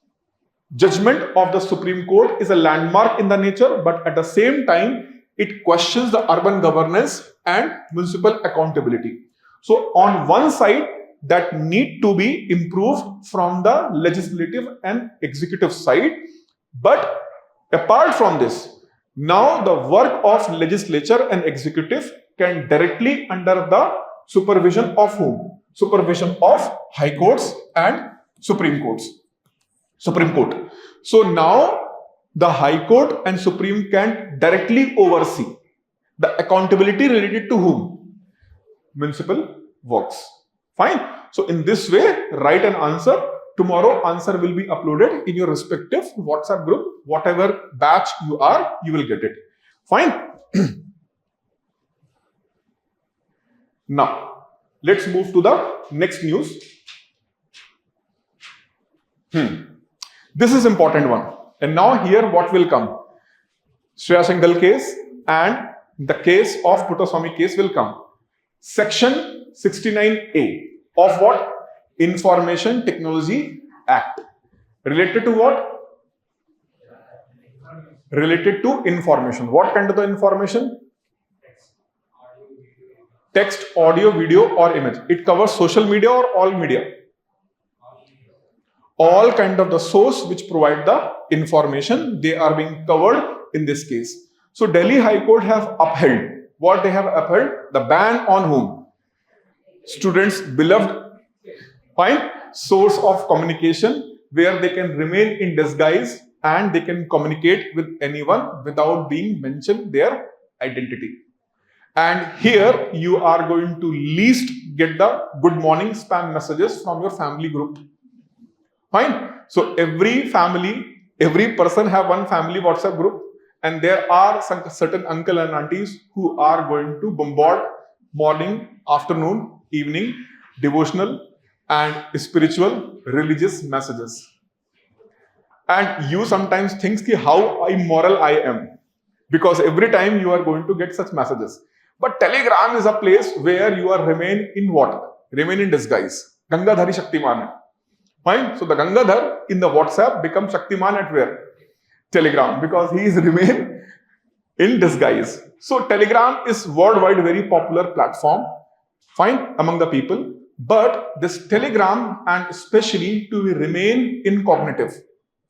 Speaker 1: judgment of the Supreme Court is a landmark in the nature, but at the same time, it questions the urban governance and municipal accountability. So on one side, that need to be improved from the legislative and executive side. But apart from this, now the work of legislature and executive can directly under the supervision of whom? Supervision of high courts and Supreme Court. So now the High Court and Supreme can directly oversee the accountability related to whom? Municipal works. Fine. So in this way, write an answer. Tomorrow answer will be uploaded in your respective WhatsApp group. Whatever batch you are, you will get it. Fine. Now, let's move to the next news. This is important one. And now here what will come? Shreya Singhal case and the case of Puttaswamy case will come. Section 69A of what? Information Technology Act. Related to what? Related to information. What kind of the information? Text, audio, video or image. It covers social media or all media? All kind of the source which provide the information, they are being covered in this case. So Delhi High Court have upheld. What they have upheld? The ban on whom? Students' beloved source of communication, where they can remain in disguise and they can communicate with anyone without being mentioned their identity. And here you are going to least get the good morning spam messages from your family group. Fine. So every family, every person have one family WhatsApp group, and there are some certain uncle and aunties who are going to bombard morning, afternoon, evening, devotional and spiritual, religious messages. And you sometimes think how immoral I am, because every time you are going to get such messages. But Telegram is a place where you are remain in what? Remain in disguise. Gangadhari Shaktiman. Fine. So the Gangadhar in the WhatsApp becomes Shaktiman at where? Telegram, because he is remain in disguise. So Telegram is worldwide very popular platform, fine, among the people. But this Telegram, and especially to remain incognitive,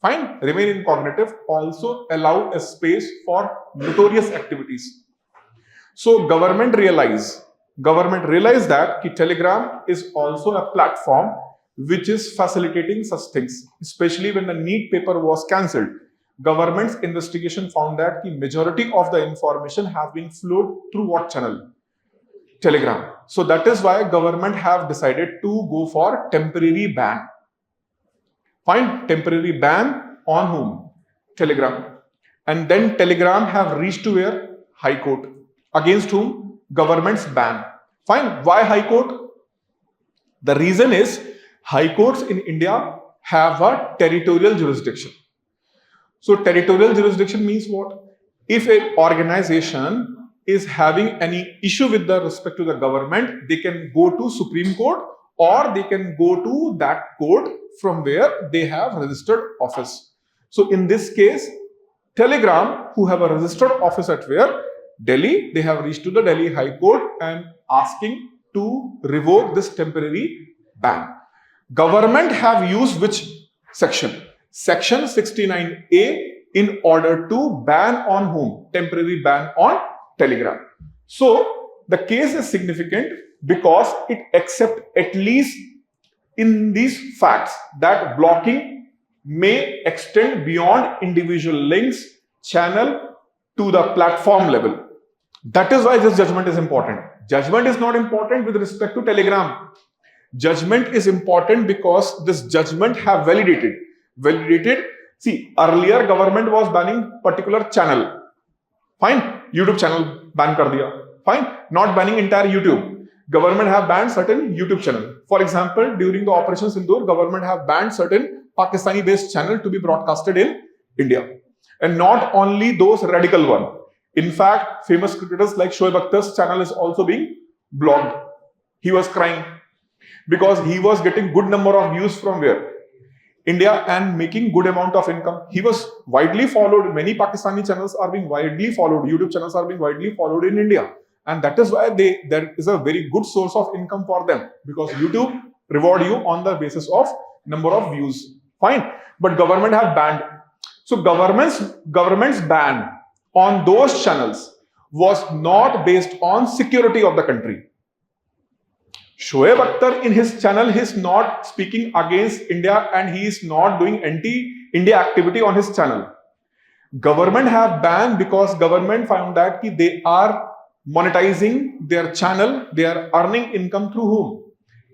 Speaker 1: fine, remain incognitive, also allow a space for notorious activities. So government realize that Telegram is also a platform which is facilitating such things, especially when the NEET paper was cancelled. Government's investigation found that the majority of the information have been flowed through what channel? Telegram. So that is why government have decided to go for temporary ban. Fine, temporary ban on whom? Telegram. And then Telegram have reached to where? High Court. Against whom? Government's ban. Fine. Why High Court? The reason is High Courts in India have a territorial jurisdiction. So territorial jurisdiction means what? If an organization is having any issue with the respect to the government, they can go to Supreme Court or they can go to that court from where they have registered office. So in this case, Telegram, who have a registered office at where? Delhi, they have reached to the Delhi High Court and asking to revoke this temporary ban. Government have used which section? Section 69A in order to ban on whom? Temporary ban on Telegram. So the case is significant because it accepts at least in these facts that blocking may extend beyond individual links, channel to the platform level. That is why this judgment is important. Judgment is not important with respect to Telegram. Judgment is important because this judgment have validated. See, earlier government was banning particular channel. Fine, YouTube channel ban kar diya. Fine, not banning entire YouTube. Government have banned certain YouTube channel. For example, during the Operation Sindoor, government have banned certain Pakistani-based channel to be broadcasted in India. And not only those radical one. In fact, famous cricketers like Shoaib Akhtar's channel is also being blocked. He was crying because he was getting good number of views from where? India, and making good amount of income. He was widely followed. Many Pakistani channels are being widely followed. YouTube channels are being widely followed in India. And that is why there is a very good source of income for them, because YouTube reward you on the basis of number of views. Fine. But government have banned. So government's ban on those channels was not based on security of the country. Shoaib Akhtar in his channel, he is not speaking against India and he is not doing anti-India activity on his channel. Government have banned because government found that they are monetizing their channel, they are earning income through whom?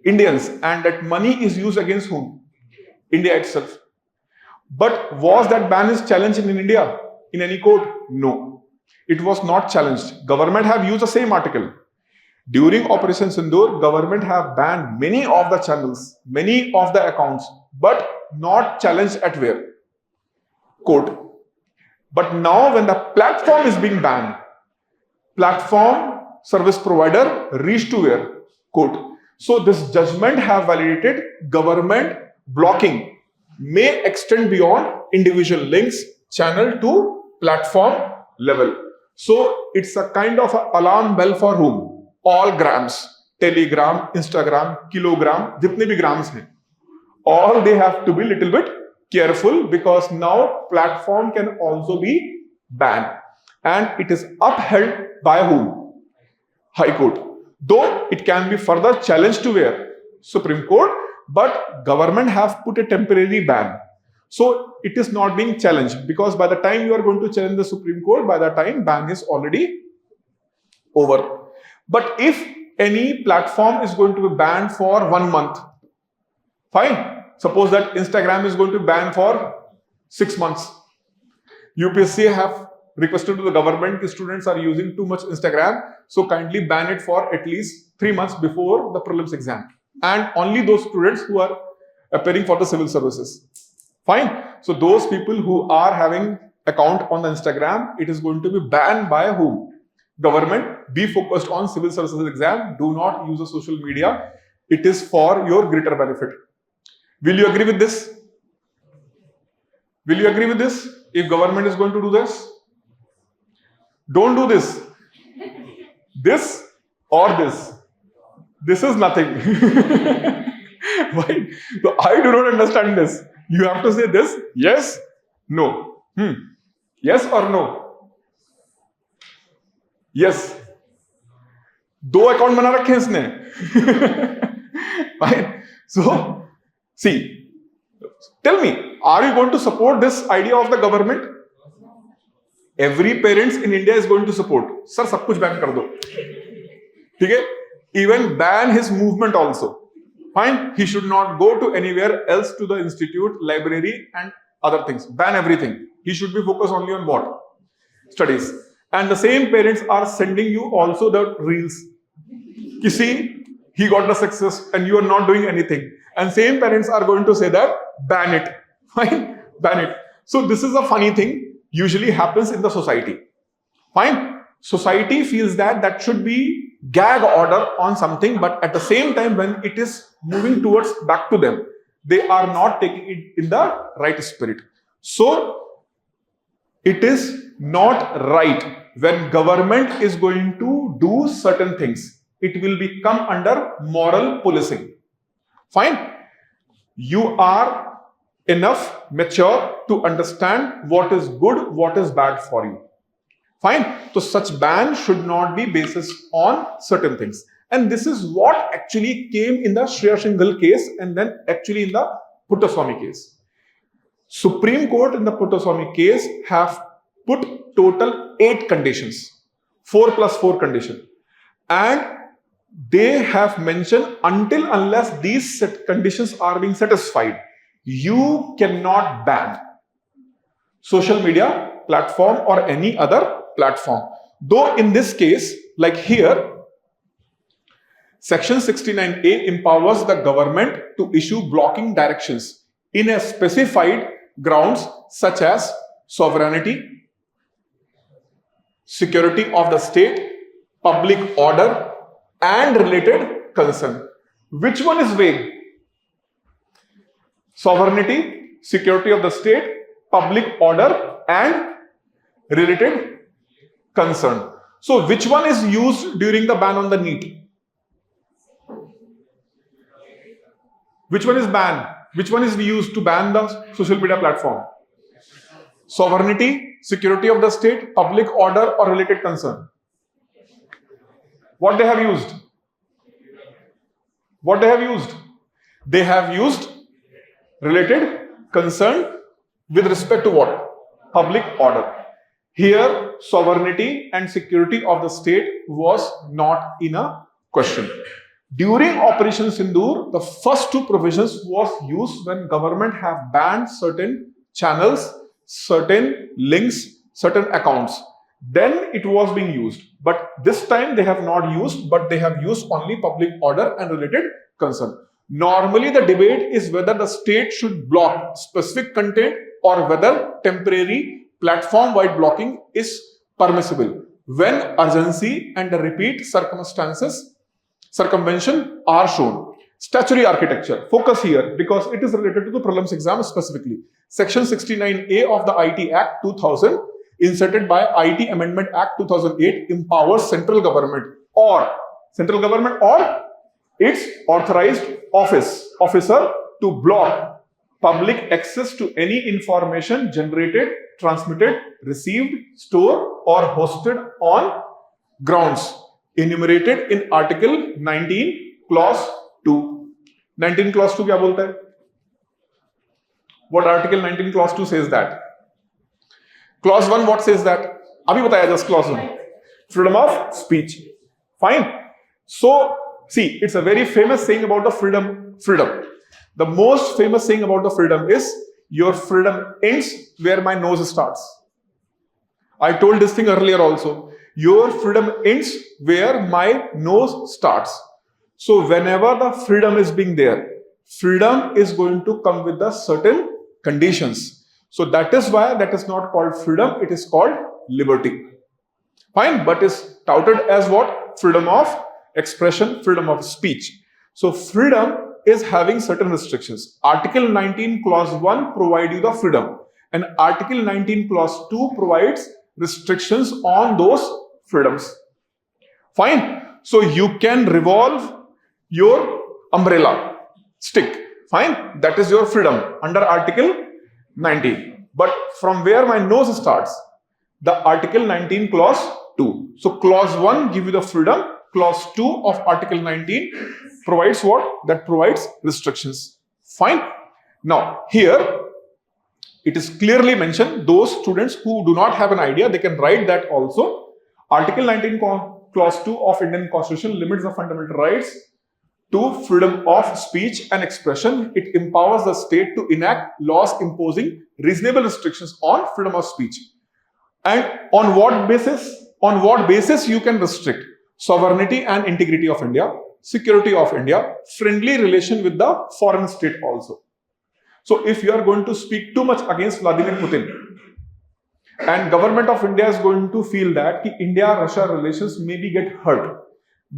Speaker 1: Indians, and that money is used against whom? India itself. But was that ban is challenged in India in any court? No, it was not challenged. Government have used the same article. During Operation Sindoor, government have banned many of the channels, many of the accounts, but not challenged at where? Court. But now when the platform is being banned, platform service provider reached to where? Court. So this judgment have validated government blocking may extend beyond individual links, channel to platform level. So it's a kind of an alarm bell for whom? All grams, Telegram, Instagram, kilogram, jitne bhi grams hain, all they have to be little bit careful, because now platform can also be banned, and it is upheld by whom? High Court. Though it can be further challenged to where? Supreme Court, but government have put a temporary ban. So it is not being challenged, because by the time you are going to challenge the Supreme Court, by the time ban is already over. But if any platform is going to be banned for 1 month, fine. Suppose that Instagram is going to ban for 6 months. UPSC have requested to the government that students are using too much Instagram, so kindly ban it for at least 3 months before the prelims exam. And only those students who are appearing for the civil services. Fine. So those people who are having account on the Instagram, it is going to be banned by whom? Government. Be focused on civil services exam. Do not use the social media. It is for your greater benefit. Will you agree with this? Will you agree with this? If government is going to do this? Don't do this. This or this. This is nothing. Why? So I do not understand this. You have to say this. Yes. No. Yes or no? Yes. 2 account बना रखे हैं इसने. Fine. So, see, tell me, are you going to support this idea of the government? Every parents in India is going to support. Sir, सब कुछ ban कर दो. ठीक है? Even ban his movement also. Fine. He should not go to anywhere else, to the institute, library, and other things. Ban everything. He should be focused only on what? Studies. And the same parents are sending you also the reels. You see, he got the success and you are not doing anything. And same parents are going to say that, ban it. Fine, ban it. So this is a funny thing, usually happens in the society. Fine. Society feels that should be gag order on something, but at the same time, when it is moving towards back to them, they are not taking it in the right spirit. So it is not right when government is going to do certain things. It will become under moral policing. Fine. You are enough mature to understand what is good, what is bad for you. Fine. So such ban should not be basis on certain things. And this is what actually came in the Shreya Shinghal case and then actually in the Puttaswamy case. Supreme Court in the Puttaswamy case have put total 8 conditions, 4 plus 4 condition. And they have mentioned until unless these conditions are being satisfied, you cannot ban social media platform or any other platform. Though in this case, like here, Section 69A empowers the government to issue blocking directions in a specified grounds such as sovereignty, security of the state, public order, and related concern. Which one is vague? Sovereignty, security of the state, public order, and related concern. So which one is used during the ban on the NEET? Which one is banned? Which one is used to ban the social media platform? Sovereignty, security of the state, public order, or related concern. What they have used? What they have used? They have used related concern with respect to what? Public order. Here, sovereignty and security of the state was not in a question. During Operation Sindoor, the first 2 provisions was used when government have banned certain channels, certain links, certain accounts. Then it was being used. But this time they have not used, but they have used only public order and related concern. Normally the debate is whether the state should block specific content or whether temporary platform-wide blocking is permissible when urgency and the repeat circumvention are shown. Statutory architecture. Focus here because it is related to the prelims exam specifically. Section 69A of the IT Act 2000 inserted by IT Amendment Act 2008 empowers central government or its authorized officer to block public access to any information generated, transmitted, received, stored or hosted on grounds enumerated in Article 19 Clause 2. 19 Clause 2 क्या बोलता है? What Article 19 Clause 2 says that? Clause 1 what says that? अभी बताया just Clause 1. Freedom of speech. Fine. So, see, it's a very famous saying about the freedom. The most famous saying about the freedom is, your freedom ends where my nose starts. I told this thing earlier also. Your freedom ends where my nose starts. So whenever the freedom is being there, freedom is going to come with the certain conditions. So that is why that is not called freedom, it is called liberty. Fine, but is touted as what? Freedom of expression, freedom of speech. So freedom is having certain restrictions. Article 19 Clause 1 provide you the freedom and Article 19 Clause 2 provides restrictions on those freedoms. Fine. So you can revolve your umbrella stick. Fine. That is your freedom under Article 19. But from where my nose starts, the Article 19 Clause 2. So Clause 1 give you the freedom. Clause 2 of Article 19 provides what? That provides restrictions. Fine. Now here it is clearly mentioned, those students who do not have an idea, they can write that also. Article 19 Clause 2 of Indian Constitution limits the fundamental rights to freedom of speech and expression. It empowers the state to enact laws imposing reasonable restrictions on freedom of speech. And on what basis? On what basis you can restrict? Sovereignty and integrity of India, security of India, friendly relation with the foreign state also. So if you are going to speak too much against Vladimir Putin and government of India is going to feel that India-Russia relations maybe get hurt,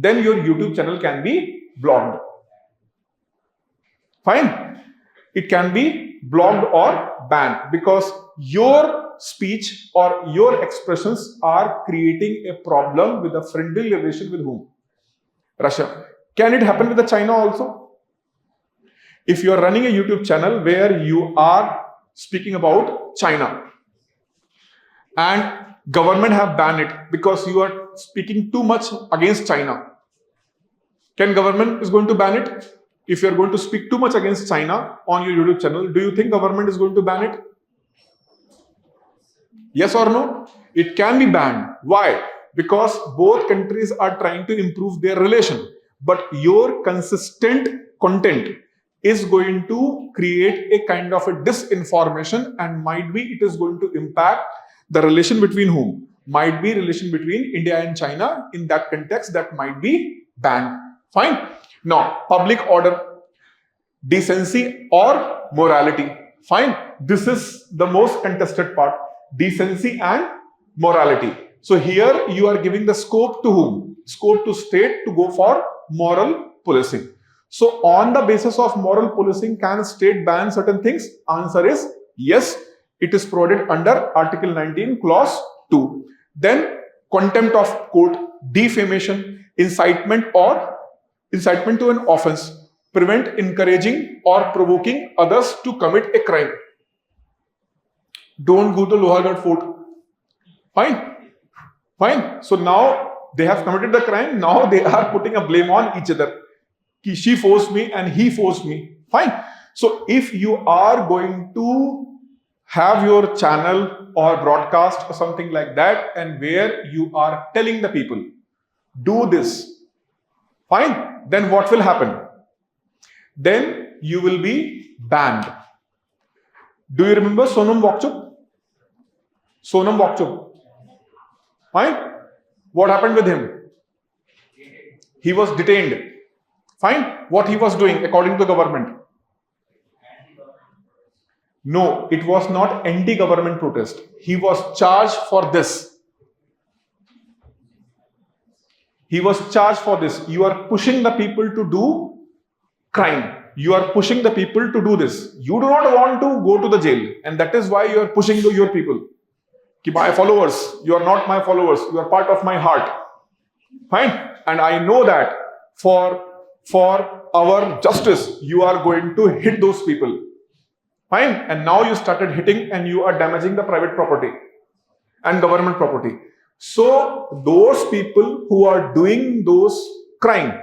Speaker 1: then your YouTube channel can be blocked. Fine. It can be blocked or banned because your speech or your expressions are creating a problem with a friendly relation with whom? Russia. Can it happen with the China also? If you are running a YouTube channel where you are speaking about China and government have banned it because you are speaking too much against China, can government is going to ban it? If you are going to speak too much against China on your YouTube channel, do you think government is going to ban it? Yes or no? It can be banned. Why? Because both countries are trying to improve their relation. But your consistent content is going to create a kind of a disinformation, and might be it is going to impact the relation between whom? Might be relation between India and China. In that context, that might be banned. Fine. Now, public order, decency or morality. Fine. This is the most contested part. Decency and morality. So here you are giving the scope to whom? Scope to state to go for moral policing. So on the basis of moral policing, can state ban certain things? Answer is yes. It is provided under Article 19, Clause 2. Then contempt of court, defamation, incitement to an offense, prevent encouraging or provoking others to commit a crime. Don't go to Lohargarh Fort. Fine. Fine. So now they have committed the crime. Now they are putting a blame on each other. She forced me and he forced me. Fine. So if you are going to have your channel or broadcast or something like that, and where you are telling the people, do this. Fine. Then what will happen? Then you will be banned. Do you remember Sonam Wakchuk? Sonam Wakchuk. Fine. What happened with him? He was detained. Fine. What he was doing according to the government? No, it was not anti-government protest. He was charged for this. He was charged for this. You are pushing the people to do crime. You are pushing the people to do this. You do not want to go to the jail. And that is why you are pushing to your people. My followers, you are not my followers. You are part of my heart. Fine. And I know that for our justice, you are going to hit those people. Fine. And now you started hitting and you are damaging the private property and government property. So those people who are doing those crime,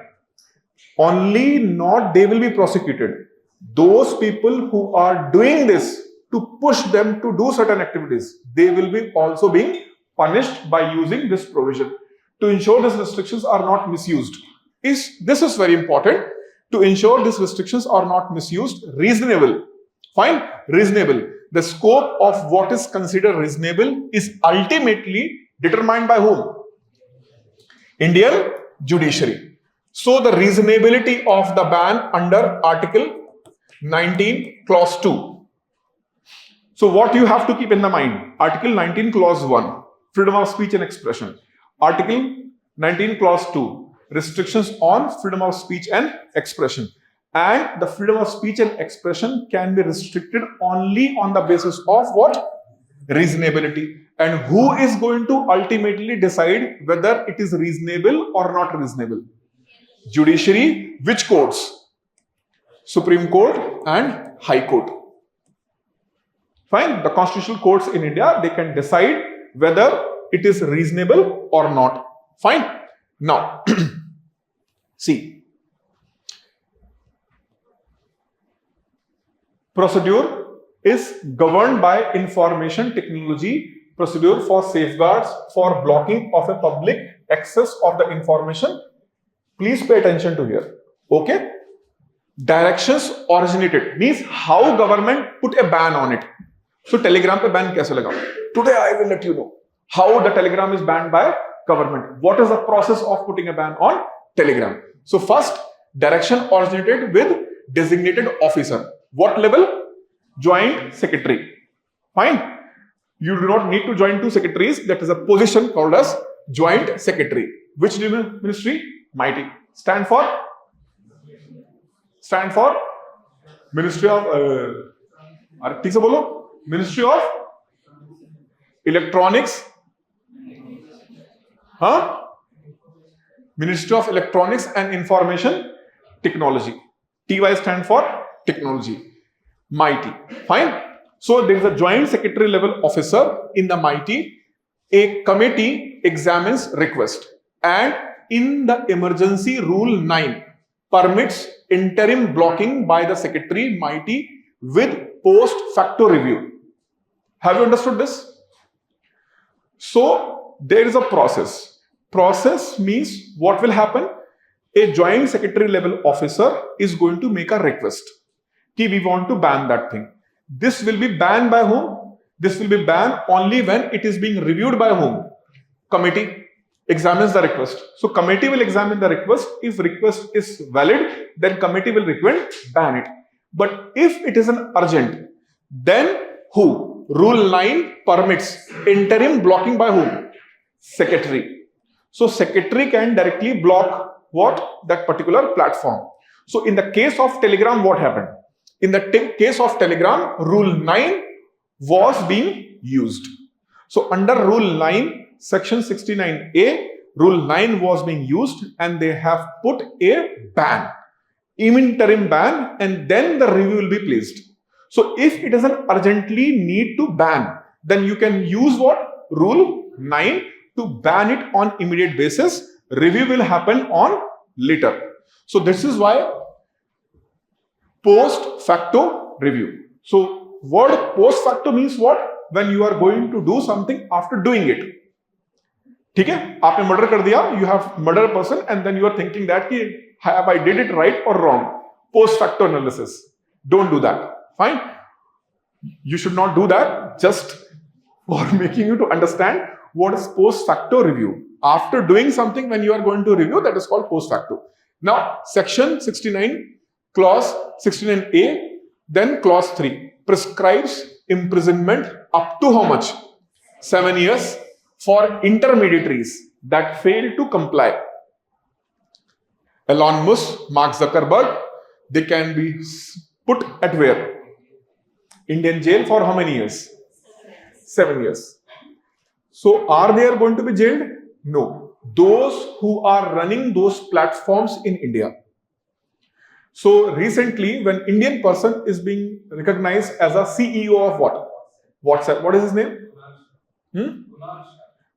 Speaker 1: only not they will be prosecuted. Those people who are doing this to push them to do certain activities, they will be also being punished by using this provision to ensure these restrictions are not misused. This is very important, to ensure these restrictions are not misused. Reasonable. Fine. Reasonable. The scope of what is considered reasonable is ultimately determined by whom? Indian judiciary. So the reasonability of the ban under Article 19, Clause 2. So what you have to keep in the mind, Article 19, Clause 1, freedom of speech and expression. Article 19, Clause 2, restrictions on freedom of speech and expression. And the freedom of speech and expression can be restricted only on the basis of what? Reasonability. And who is going to ultimately decide whether it is reasonable or not reasonable? Judiciary. Which courts? Supreme Court and High Court. Fine. The constitutional courts in India, they can decide whether it is reasonable or not. Fine. Now, see. Procedure is governed by information technology procedure for safeguards for blocking of a public access of the information. Please pay attention to here. Okay. Directions originated means how government put a ban on it. So Telegram pe ban kaise laga? Today I will let you know how the Telegram is banned by government. What is the process of putting a ban on Telegram? So first, direction originated with designated officer. What level? Joint Secretary. Fine. You do not need to join two secretaries. That is a position called as Joint Secretary. Which ministry? MIT. Stand for Ministry of ठीक से बोलो, Ministry of Electronics, Ministry of Electronics and Information Technology. TY stand for technology. MIT. Fine. So there is a joint secretary level officer in the MIT. A committee examines request, and in the emergency rule 9 permits interim blocking by the secretary MIT with post facto review. Have you understood this? So there is a process. Process means what will happen? A joint secretary level officer is going to make a request. We want to ban that thing. This will be banned by whom? This will be banned only when it is being reviewed by whom? Committee examines the request. So committee will examine the request. If request is valid, then committee will recommend ban it. But if it is an urgent, then who? Rule 9 permits interim blocking by whom? Secretary. So secretary can directly block what? That particular platform. So in the case of Telegram, what happened? In the case of Telegram, Rule 9 was being used. So under Rule 9, Section 69A, Rule 9 was being used, and they have put a ban, interim ban, and then the review will be placed. So if it is an urgently need to ban, then you can use what? Rule 9 to ban it on immediate basis. Review will happen on later. So this is why post facto review. So word post facto means what? When you are going to do something after doing it. ठीक है, आपने murder कर दिया, you have murdered a person, and then you are thinking that have I did it right or wrong? Post facto analysis. Don't do that. Fine. You should not do that, just for making you to understand what is post facto review. After doing something, when you are going to review, that is called post facto. Now, section 69, clause 69A, then clause 3 prescribes imprisonment up to how much? 7 years for intermediaries that fail to comply. Elon Musk, Mark Zuckerberg, they can be put at where? Indian jail for how many years? 7 years. So are they going to be jailed? No. Those who are running those platforms in India. So recently, when Indian person is being recognized as a CEO of what? WhatsApp. What is his name?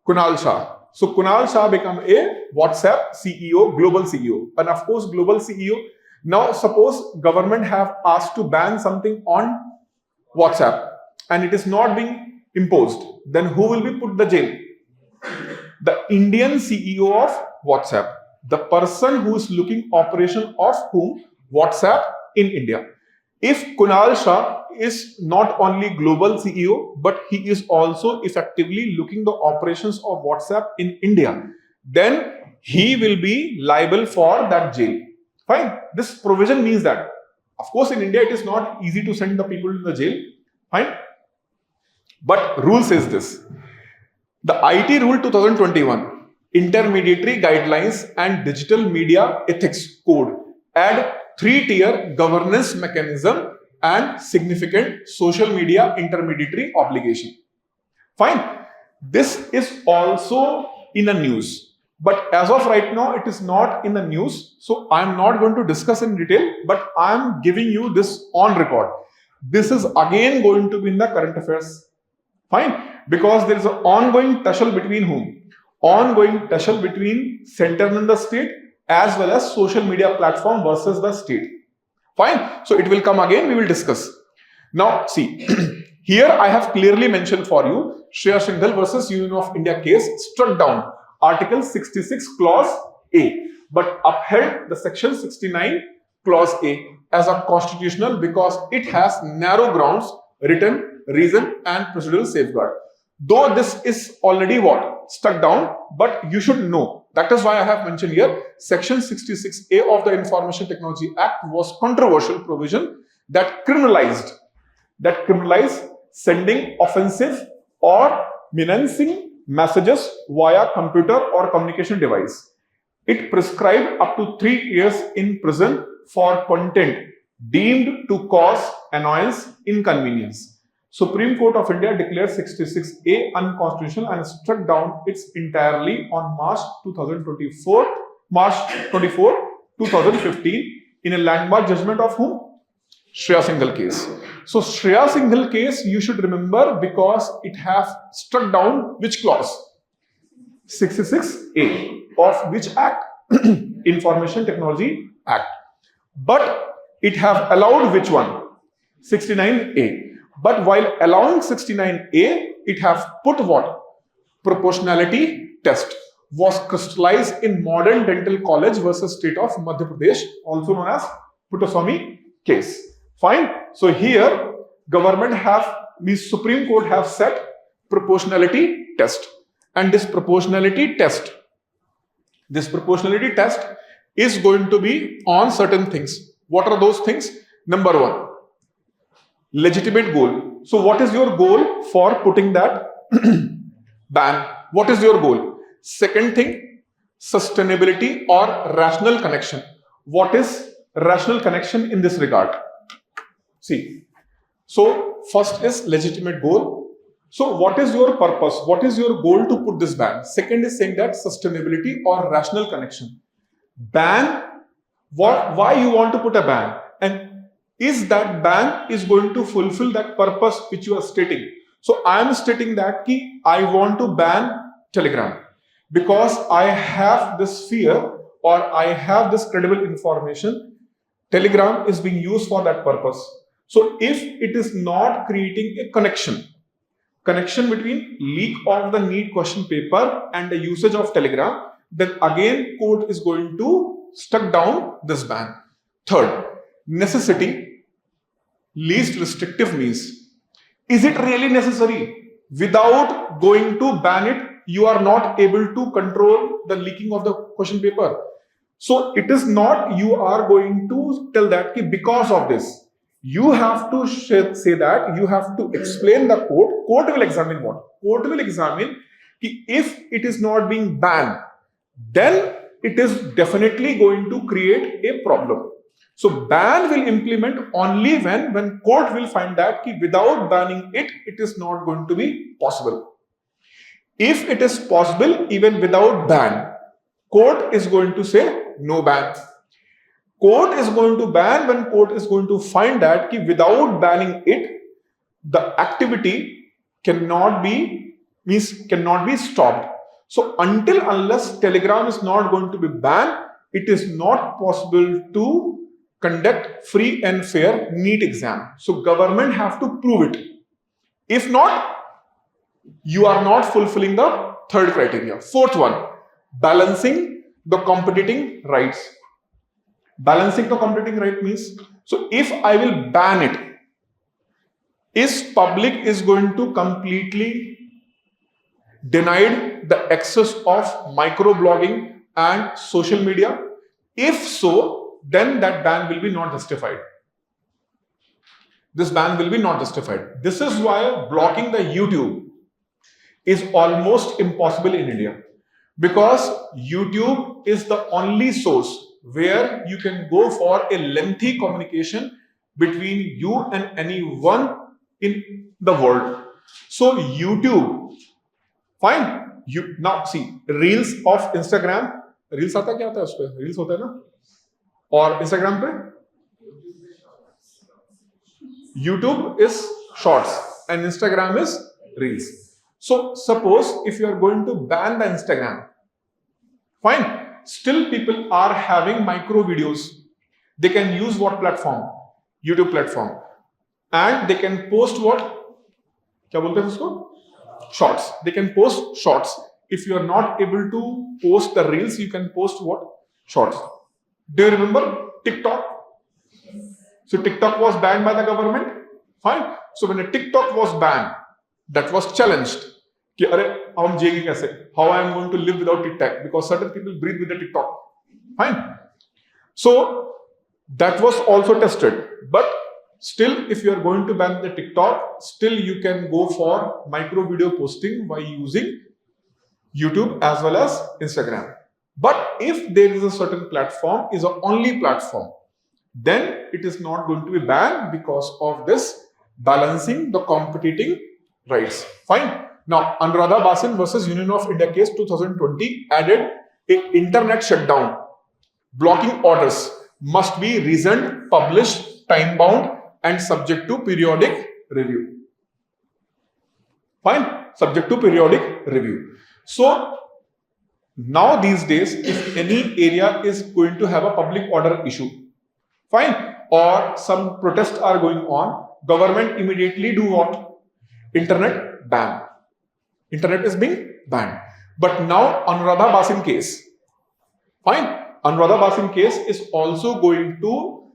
Speaker 1: Kunal Shah. So Kunal Shah become a WhatsApp CEO, global CEO. And of course, global CEO. Now suppose government have asked to ban something on WhatsApp and it is not being imposed. Then who will be put the jail? The Indian CEO of WhatsApp. The person who is looking operation of whom? WhatsApp in India. If Kunal Shah is not only global CEO, but he is also effectively looking the operations of WhatsApp in India, then he will be liable for that jail. Fine. This provision means that, of course, in India, it is not easy to send the people to the jail. Fine. But rule says this. The IT Rule 2021, Intermediary Guidelines and Digital Media Ethics Code add 3-tier governance mechanism and significant social media intermediary obligation. Fine. This is also in the news. But as of right now, it is not in the news. So I am not going to discuss in detail, but I am giving you this on record. This is again going to be in the current affairs. Fine. Because there is an ongoing tussle between whom? Ongoing tussle between center and the state, as well as social media platform versus the state. Fine. So it will come again, we will discuss. Now see, here I have clearly mentioned for you, Shreya Shinghal versus Union of India case struck down Article 66 Clause A, but upheld the Section 69 Clause A as a constitutional because it has narrow grounds, written, reason and procedural safeguard. Though this is already what? Struck down, but you should know. That is why I have mentioned here, Section 66A of the Information Technology Act was controversial provision that criminalized sending offensive or menacing messages via computer or communication device. it prescribed up to 3 years in prison for content deemed to cause annoyance, inconvenience. Supreme Court of India declared 66A unconstitutional and struck down its entirely on March 24, 2015 in a landmark judgment of whom? Shreya Singhal case. So Shreya Singhal case you should remember because it has struck down which clause? 66A of which act? Information Technology Act. But it have allowed which one? 69A. But while allowing 69A, it have put what? Proportionality test was crystallized in Modern Dental College versus State of Madhya Pradesh, also known as Puttaswamy case. Fine. So here, government have, means Supreme Court have set proportionality test. And this proportionality test is going to be on certain things. What are those things? Number one, legitimate goal. So what is your goal for putting that ban? What is your goal? Second thing, sustainability or rational connection. What is rational connection in this regard? See, so first is legitimate goal. So what is your purpose? What is your goal to put this ban? Second is saying that sustainability or rational connection. Ban, why you want to put a ban? And is that ban is going to fulfill that purpose which you are stating? So I am stating that I want to ban Telegram because I have this fear or I have this credible information. Telegram is being used for that purpose. So if it is not creating a connection between leak of the NEET question paper and the usage of Telegram, then again court is going to struck down this ban. Third, necessity, least restrictive means. Is it really necessary? Without going to ban it, you are not able to control the leaking of the question paper. So it is not you are going to tell that because of this. You have to say that, you have to explain the court. Court will examine what? Court will examine if it is not being banned, then it is definitely going to create a problem. So ban will implement only when court will find that without banning it, it is not going to be possible. If it is possible even without ban, court is going to say no ban. Court is going to ban when court is going to find that without banning it, the activity cannot be stopped. So until unless Telegram is not going to be banned, it is not possible to conduct free and fair NEET exam. So government have to prove it. If not, you are not fulfilling the third criteria. Fourth one, balancing the competing rights. Balancing the competing right means, so if I will ban it, is public is going to completely denied the access of microblogging and social media? If so, then that ban will be not justified. This ban will be not justified. This is why blocking the YouTube is almost impossible in India, because YouTube is the only source where you can go for a lengthy communication between you and anyone in the world. So YouTube, fine. You now see reels of Instagram. Reels आता क्या होता है उसपे? Reels होता है ना? और Instagram पे YouTube is shorts and Instagram is reels. So suppose if you are going to ban the Instagram, fine. Still people are having micro videos. They can use what platform? YouTube platform. And they can post what? क्या बोलते हैं उसको? Shorts. They can post shorts. If you are not able to post the reels, you can post what? Shorts. Do you remember TikTok? So TikTok was banned by the government. Fine. So when a TikTok was banned, that was challenged. कि अरे हम जिएंगे कैसे? How I am going to live without TikTok? Because certain people breathe with the TikTok. Fine. So that was also tested. But still, if you are going to ban the TikTok, still you can go for micro video posting by using YouTube as well as Instagram. But if there is a certain platform is a only platform, then it is not going to be banned because of this balancing the competing rights. Fine. Now, Anuradha Basin versus Union of India case 2020 added a internet shutdown. Blocking orders must be reasoned, published, time-bound, and subject to periodic review. Fine. Subject to periodic review. So, now these days, if any area is going to have a public order issue, fine, or some protests are going on, government immediately do what? Internet ban. Internet is being banned. But now Anuradha Basin case, fine, Anuradha Basin case is also going to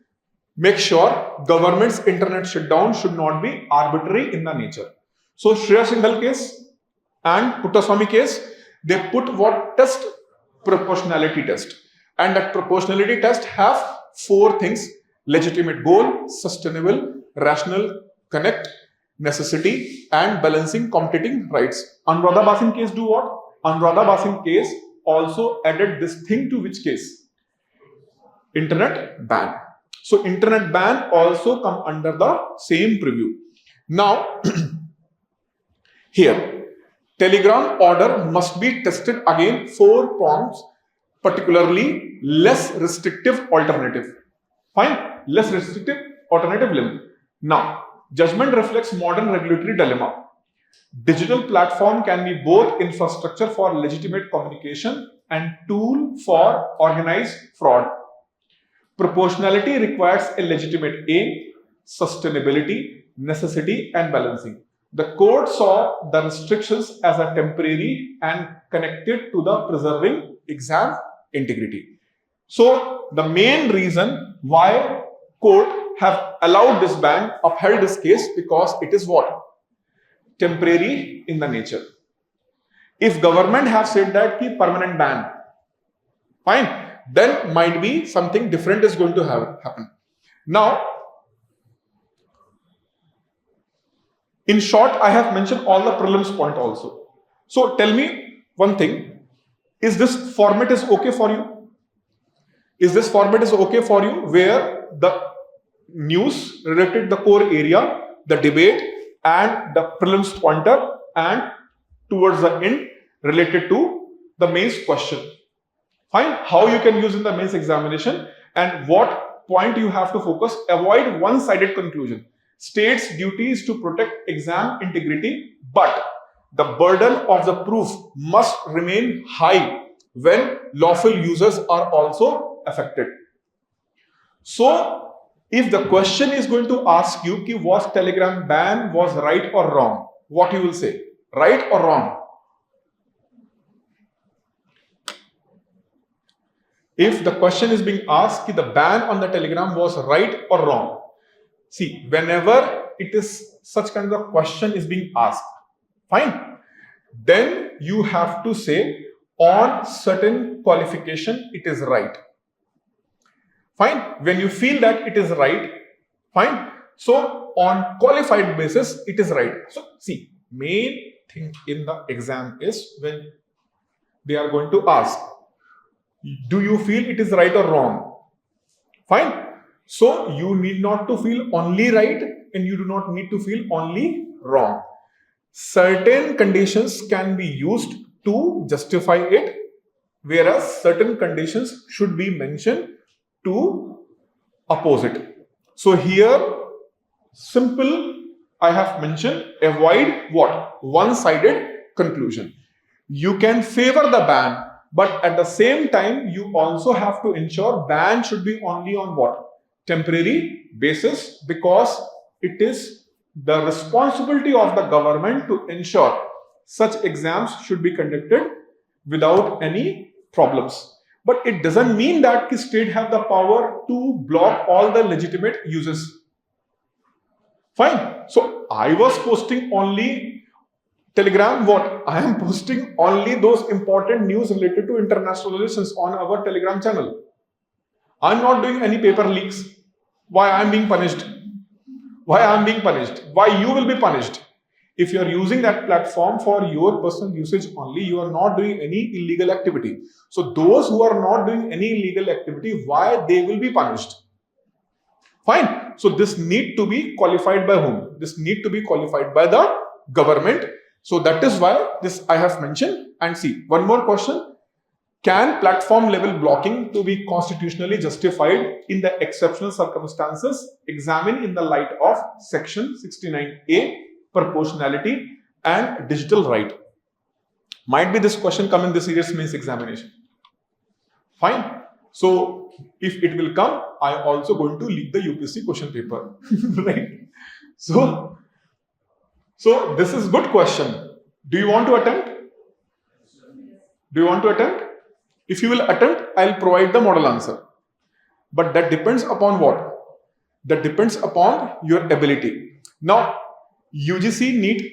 Speaker 1: make sure government's internet shutdown should not be arbitrary in the nature. So Shreya Singhal case and Puttaswamy case, they put what test? Proportionality test. And that proportionality test have 4 things: legitimate goal, sustainable, rational, connect, necessity, and balancing competing rights. Anuradha Basin case do what? Anuradha Basin case also added this thing to which case? Internet ban. So internet ban also come under the same preview. Now, here, telegram order must be tested again 4 prongs, particularly less restrictive alternative. Fine, less restrictive alternative limit. Now, judgment reflects modern regulatory dilemma. Digital platform can be both infrastructure for legitimate communication and tool for organized fraud. Proportionality requires a legitimate aim, sustainability, necessity, and balancing. The court saw the restrictions as a temporary and connected to the preserving exam integrity. So the main reason why court have allowed this ban, upheld this case, because it is what? Temporary in the nature. If government have said that ki permanent ban, fine, then might be something different is going to happen. Now, in short, I have mentioned all the prelims point also. So tell me one thing, is this format is okay for you? Is this format is okay for you, where the news related to the core area, the debate, and the prelims pointer, and towards the end related to the mains question? Fine. How you can use in the mains examination, and what point you have to focus. Avoid one-sided conclusion. State's duty is to protect exam integrity, but the burden of the proof must remain high when lawful users are also affected. So, if the question is going to ask you, ki was telegram ban was right or wrong, what you will say? Right or wrong? If the question is being asked, ki the ban on the telegram was right or wrong, see, whenever it is such kind of question is being asked, fine, then you have to say on certain qualification it is right. Fine. When you feel that it is right, fine. So on qualified basis it is right. So see, main thing in the exam is when they are going to ask, do you feel it is right or wrong? Fine. So you need not to feel only right, and you do not need to feel only wrong. Certain conditions can be used to justify it, whereas certain conditions should be mentioned to oppose it. So here, simple, I have mentioned, avoid what? One-sided conclusion. You can favor the ban, but at the same time, you also have to ensure ban should be only on what? Temporary basis, because it is the responsibility of the government to ensure such exams should be conducted without any problems. But it doesn't mean that the state have the power to block all the legitimate uses. Fine. So I was posting only Telegram. What? I am posting only those important news related to international relations on our Telegram channel. I'm not doing any paper leaks. Why I'm being punished? Why I'm being punished? Why you will be punished? If you are using that platform for your personal usage only, you are not doing any illegal activity. So those who are not doing any illegal activity, why they will be punished? Fine. So this need to be qualified by whom? This need to be qualified by the government. So that is why this I have mentioned. And see, one more question. Can platform level blocking to be constitutionally justified in the exceptional circumstances examined in the light of section 69A, proportionality and digital right? Might be this question come in the serious means examination. Fine. So if it will come, I also going to leak the UPSC question paper. Right? So this is good question. Do you want to attempt? Do you want to attempt? If you will attempt, I'll provide the model answer. But that depends upon what? That depends upon your ability. Now, UGC NEET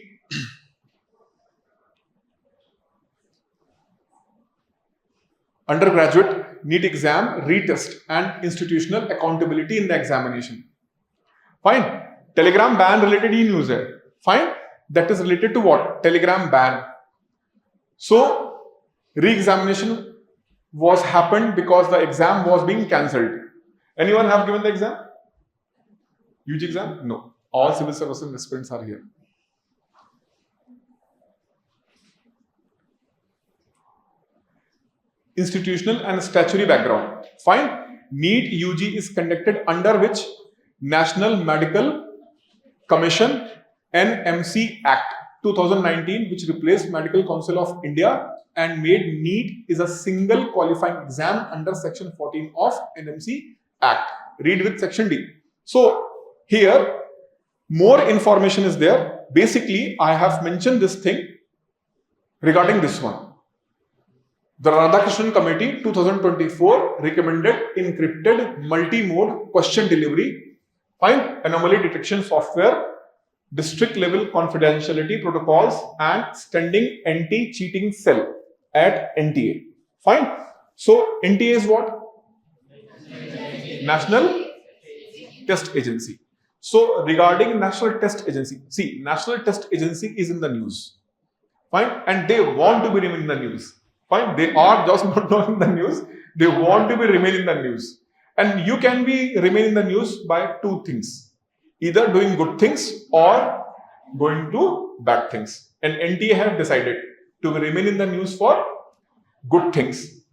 Speaker 1: undergraduate NEET exam retest and institutional accountability in the examination. Fine. Telegram ban related e-news hai. Fine. That is related to what? Telegram ban. So, re-examination was happened because the exam was being cancelled. Anyone have given the exam? UG exam? No. All civil service aspirants are here. Institutional and statutory background. Fine. NEET UG is conducted under which? National Medical Commission NMC Act 2019, which replaced Medical Council of India and made NEET is a single qualifying exam under section 14 of NMC Act. Read with section D. So here more information is there. Basically, I have mentioned this thing regarding this one. The Radhakrishnan Committee 2024 recommended encrypted multi-mode question delivery, fine, anomaly detection software, district level confidentiality protocols and standing anti-cheating cell at NTA. Fine. So NTA is what? National Test Agency. So regarding National Test Agency, see, National Test Agency is in the news. Fine. And they want to be remain in the news. Fine. They are just not in the news. They want to be remain in the news. And you can be remain in the news by two things. Either doing good things or going to bad things. And NTA have decided to remain in the news for good things.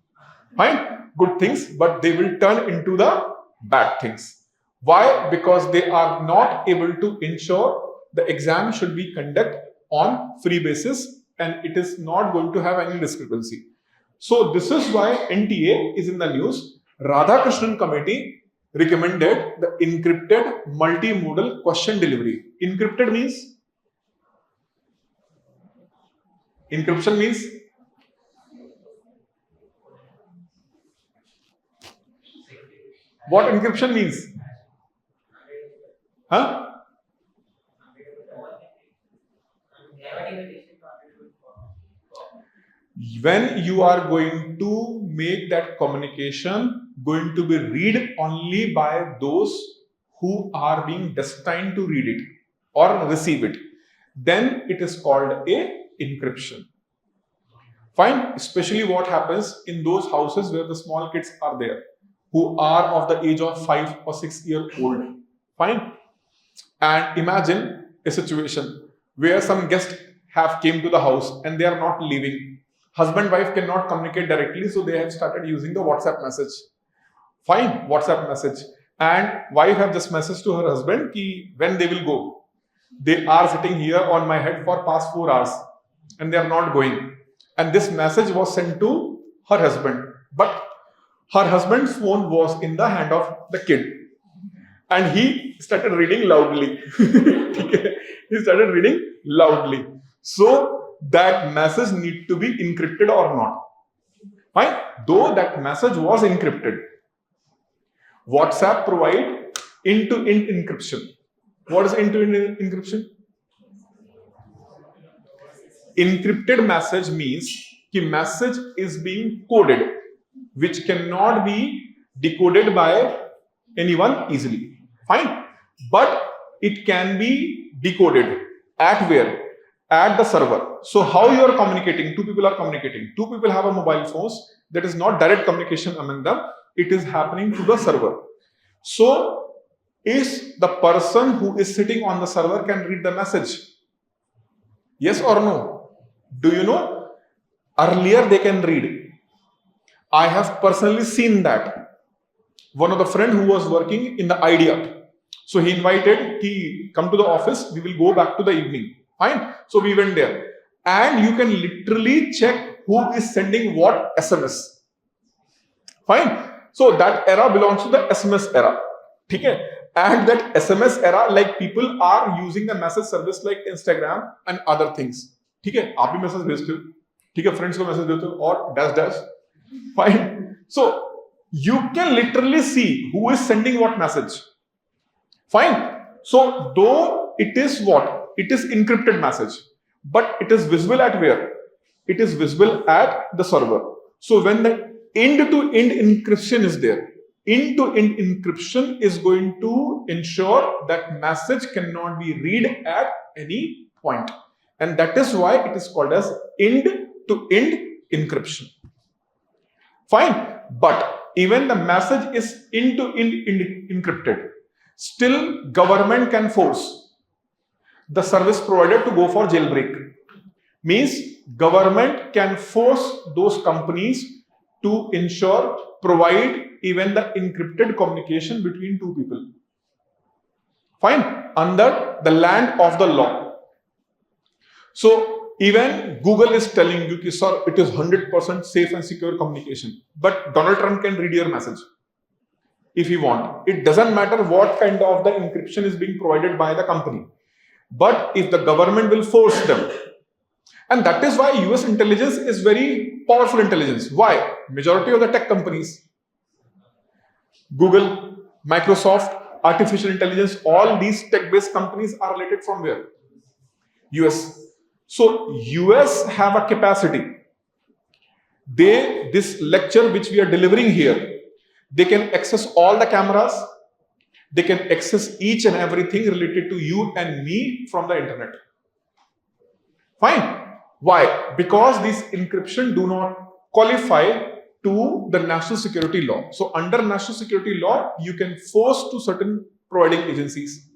Speaker 1: Fine? Good things, but they will turn into the bad things. Why? Because they are not able to ensure the exam should be conducted on free basis and it is not going to have any discrepancy. So this is why NTA is in the news. Radhakrishnan Committee recommended the encrypted multimodal question delivery. Encrypted means? Encryption means? What encryption means? Huh? When you are going to make that communication going to be read only by those who are being destined to read it or receive it, then it is called a encryption. Fine. Especially what happens in those houses where the small kids are there, who are of the age of 5 or 6 years old. Fine. And imagine a situation where some guests have came to the house and they are not leaving. Husband wife cannot communicate directly, so they have started using the WhatsApp message. Fine, WhatsApp message. And wife have just message to her husband ki when they will go. They are sitting here on my head for past 4 hours and they are not going. And this message was sent to her husband. But her husband's phone was in the hand of the kid. And he started reading loudly. He started reading loudly. So that message need to be encrypted or not. Fine. Though that message was encrypted. WhatsApp provide end-to-end encryption. What is end-to-end encryption? Encrypted message means the message is being coded, which cannot be decoded by anyone easily. Fine. But it can be decoded at where? at the server. So how you are communicating? Two people are communicating. Two people have a mobile phones. That is not direct communication among them. It is happening to the server. So is the person who is sitting on the server can read the message? Yes or no? Do you know? Earlier they can read. I have personally seen that. One of the friend who was working in the idea. So he invited, he come to the office, we will go back to the evening. Fine. So we went there. And you can literally check who is sending what SMS. Fine. So that era belongs to the SMS era. Okay? And that SMS era, like people are using the message service like Instagram and other things. Okay? आप भी message भेजते हो, ठीक है? Friends को message देते हो और dash. Fine. So you can literally see who is sending what message. Fine. So though it is what? It is encrypted message, but it is visible at where? It is visible at the server. So when the end-to-end encryption is there, end-to-end encryption is going to ensure that message cannot be read at any point. And that is why it is called as end-to-end encryption. Fine. But even the message is end-to-end encrypted, still government can force the service provider to go for jailbreak. Means government can force those companies to provide even the encrypted communication between two people. Fine. Under the land of the law. So even Google is telling you, sir, it is 100% safe and secure communication. But Donald Trump can read your message if he want. It doesn't matter what kind of the encryption is being provided by the company. But if the government will force them, and that is why US intelligence is very powerful intelligence. Why? Majority of the tech companies, Google, Microsoft, artificial intelligence, all these tech-based companies are related from where? US. So US have a capacity. This lecture which we are delivering here, they can access all the cameras. They can access each and everything related to you and me from the internet. Fine. Why? Because this encryption do not qualify to the national security law. So under national security law, you can force to certain providing agencies.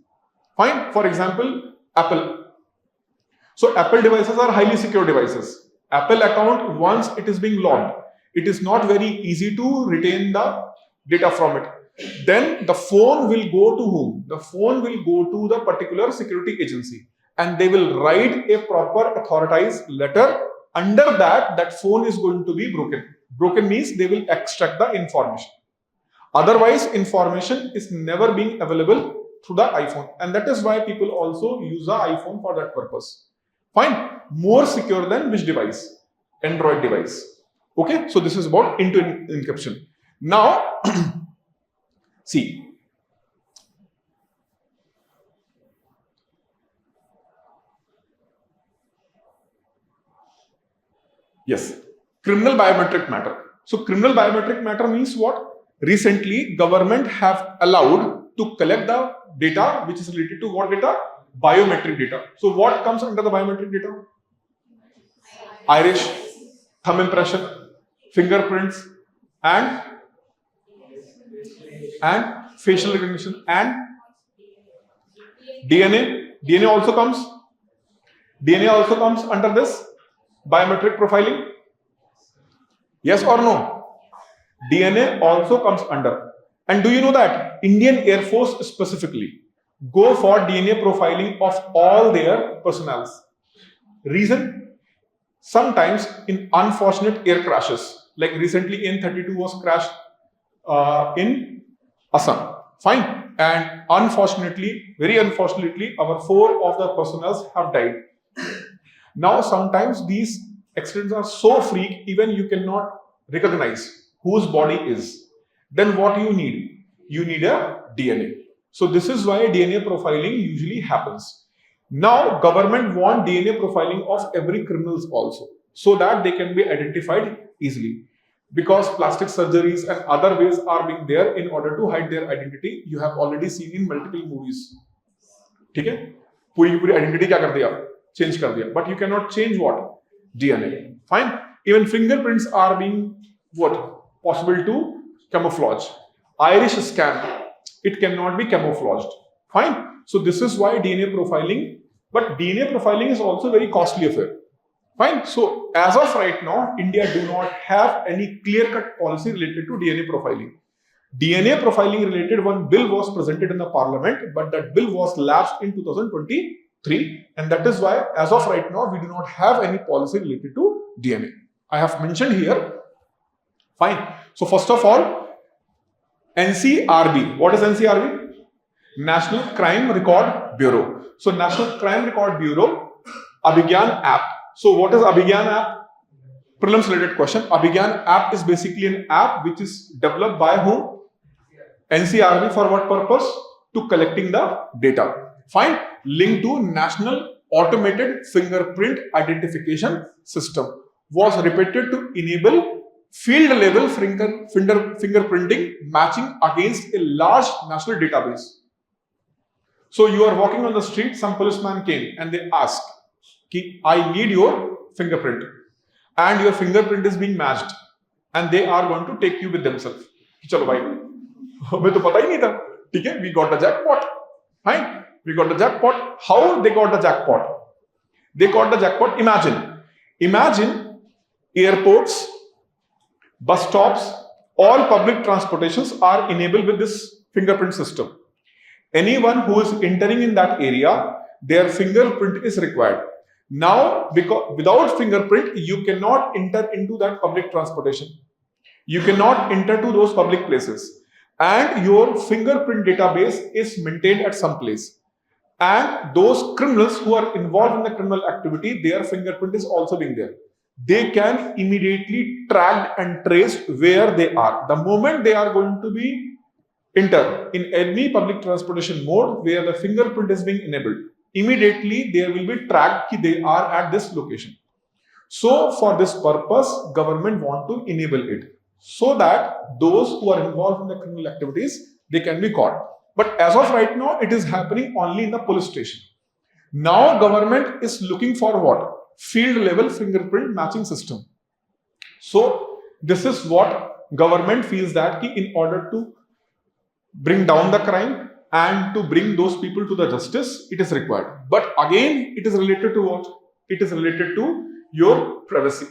Speaker 1: Fine. For example, Apple. So Apple devices are highly secure devices. Apple account, once it is being logged, it is not very easy to retain the data from it. Then the phone will go to whom? The phone will go to the particular security agency and they will write a proper authorized letter. Under that phone is going to be broken. Broken means they will extract the information. Otherwise, information is never being available through the iPhone. And that is why people also use the iPhone for that purpose. Fine. More secure than which device? Android device. Okay. So this is about end-to-end encryption. Now, see, yes, criminal biometric matter. So criminal biometric matter means what? Recently, government have allowed to collect the data which is related to what data? Biometric data. So what comes under the biometric data? Iris, thumb impression, fingerprints, and facial recognition and DNA. DNA also comes. DNA also comes under this biometric profiling. Yes or no? DNA also comes under. And do you know that Indian Air Force specifically go for DNA profiling of all their personnel? Reason? Sometimes in unfortunate air crashes, like recently N-32 was crashed in Assam. Fine. And unfortunately, very unfortunately, our 4 of the personnel have died. Now, sometimes these accidents are so freak, even you cannot recognize whose body is. Then what you need? You need a DNA. So this is why DNA profiling usually happens. Now, government want DNA profiling of every criminals also, so that they can be identified easily. Because plastic surgeries and other ways are being there in order to hide their identity. You have already seen in multiple movies. ठीक है? पूरी identity क्या कर दिया? change कर दिया, but you cannot change what? DNA. Fine. Even fingerprints are being what? Possible to camouflage. Irish scan, it cannot be camouflaged. Fine. So this is why DNA profiling, but DNA profiling is also very costly affair. Fine. So as of right now, India do not have any clear-cut policy related to DNA profiling. DNA profiling related one bill was presented in the parliament, but that bill was lapsed in 2023, and that is why as of right now we do not have any policy related to DNA. I have mentioned here. Fine. So first of all, NCRB. What is NCRB? National Crime Record Bureau. So National Crime Record Bureau, Abhigyan app. So what is Abhigyan app? Prelims related question. Abhigyan app is basically an app which is developed by whom? NCRB. For what purpose? To collecting the data. Fine. Linked to National Automated Fingerprint Identification System. Was repeated to enable field level fingerprinting matching against a large national database. So you are walking on the street, some policeman came and they asked, I need your fingerprint, and your fingerprint is being matched, and they are going to take you with themselves. Chalo bhai, hame to pata hi nahi tha. ठीक है, we got the jackpot. Fine, we got the jackpot. How they got the jackpot? They got the jackpot. Imagine airports, bus stops, all public transportations are enabled with this fingerprint system. Anyone who is entering in that area, their fingerprint is required. Now, because without fingerprint, you cannot enter into that public transportation. You cannot enter to those public places. And your fingerprint database is maintained at some place. And those criminals who are involved in the criminal activity, their fingerprint is also being there. They can immediately track and trace where they are. The moment they are going to be enter in any public transportation mode where the fingerprint is being enabled, immediately there will be tracked that they are at this location. So for this purpose, government want to enable it so that those who are involved in the criminal activities, they can be caught. But as of right now, it is happening only in the police station. Now government is looking for what? Field level fingerprint matching system. So this is what government feels that in order to bring down the crime and to bring those people to the justice, it is required. But again, it is related to what? It is related to your privacy.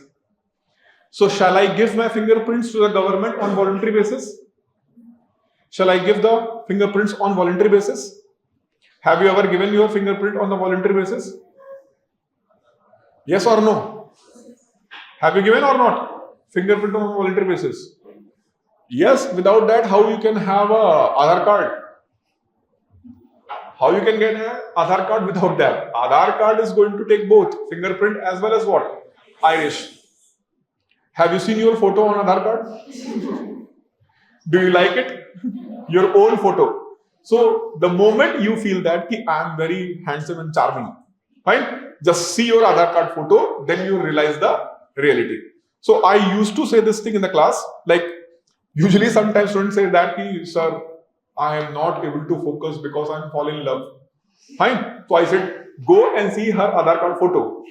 Speaker 1: So shall I give my fingerprints to the government on voluntary basis? Shall I give the fingerprints on voluntary basis? Have you ever given your fingerprint on the voluntary basis? Yes or no? Have you given or not? Fingerprint on a voluntary basis? Yes, without that, how you can have a Aadhaar card? How you can get an Aadhaar card without that? Aadhaar card is going to take both fingerprint as well as what? Iris. Have you seen your photo on Aadhaar card? Do you like it? Your own photo. So the moment you feel that I am very handsome and charming, fine, just see your Aadhaar card photo, then you realize the reality. So I used to say this thing in the class, like usually sometimes students say that, sir, I am not able to focus because I am falling in love. Fine. So I said, go and see her Aadhaar card photo.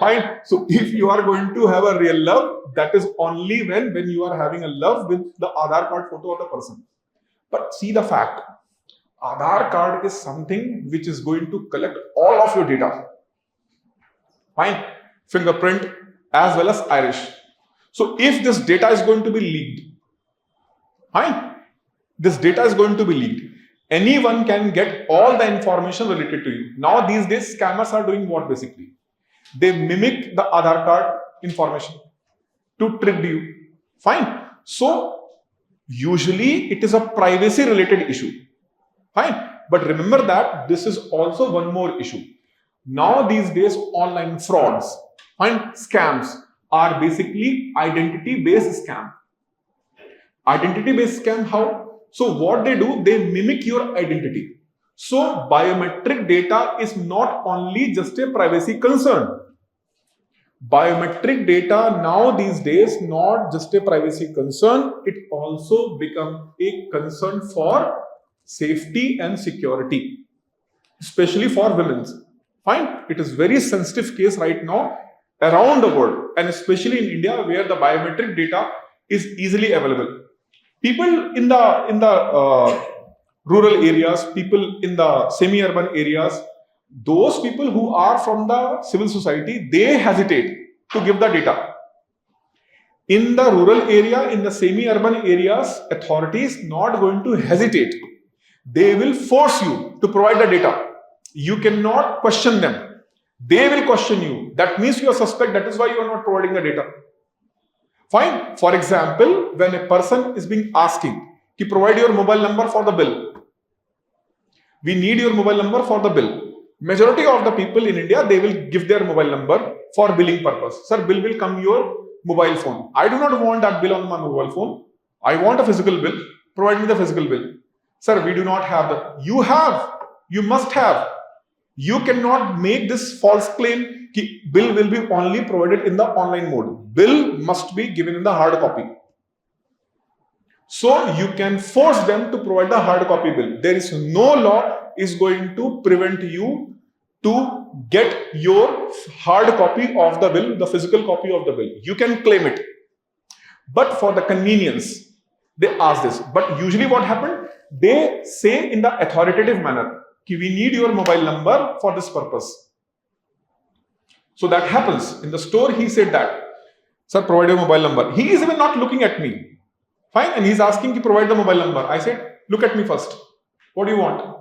Speaker 1: Fine. So if you are going to have a real love, that is only when you are having a love with the Aadhaar card photo of the person. But see the fact, Aadhaar card is something which is going to collect all of your data. Fine. Fingerprint as well as iris. So if this data is going to be leaked, fine, this data is going to be leaked. Anyone can get all the information related to you. Now these days, scammers are doing what basically? They mimic the Aadhaar card information to trick you. Fine. So usually it is a privacy related issue. Fine. But remember that this is also one more issue. Now these days, online frauds, fine, scams are basically identity based scam. Identity based scam, how? So what they do, they mimic your identity. So biometric data is not only just a privacy concern. Biometric data now these days not just a privacy concern, it also becomes a concern for safety and security, especially for women. Fine. It is very sensitive case right now around the world, and especially in India, where the biometric data is easily available. People in the rural areas, people in the semi-urban areas, those people who are from the civil society, they hesitate to give the data. In the rural area, in the semi-urban areas, authorities not going to hesitate. They will force you to provide the data. You cannot question them. They will question you. That means you are suspect. That is why you are not providing the data. Fine. For example, when a person is being asking to provide your mobile number for the bill. We need your mobile number for the bill. Majority of the people in India, they will give their mobile number for billing purpose. Sir, bill will come your mobile phone. I do not want that bill on my mobile phone. I want a physical bill. Provide me the physical bill. Sir, we do not have that. You have. You must have. You cannot make this false claim that bill will be only provided in the online mode. Bill must be given in the hard copy. So you can force them to provide the hard copy bill. There is no law is going to prevent you to get your hard copy of the bill, the physical copy of the bill. You can claim it. But for the convenience, they ask this. But usually what happened? They say in the authoritative manner, we need your mobile number for this purpose. So that happens. In the store, he said that, sir, provide your mobile number. He is even not looking at me. Fine. And he's asking to provide the mobile number. I said, look at me first. What do you want?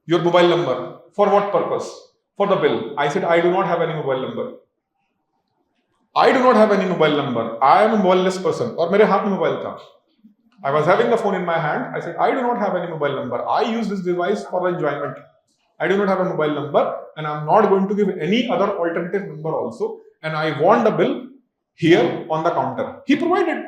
Speaker 1: Your mobile number. For what purpose? For the bill. I said, I do not have any mobile number. I do not have any mobile number. I am a mobile-less person. Or mere haath mein mobile tha. I was having the phone in my hand. I said, I do not have any mobile number. I use this device for enjoyment. I do not have a mobile number, and I'm not going to give any other alternative number also. And I want the bill here on the counter. He provided.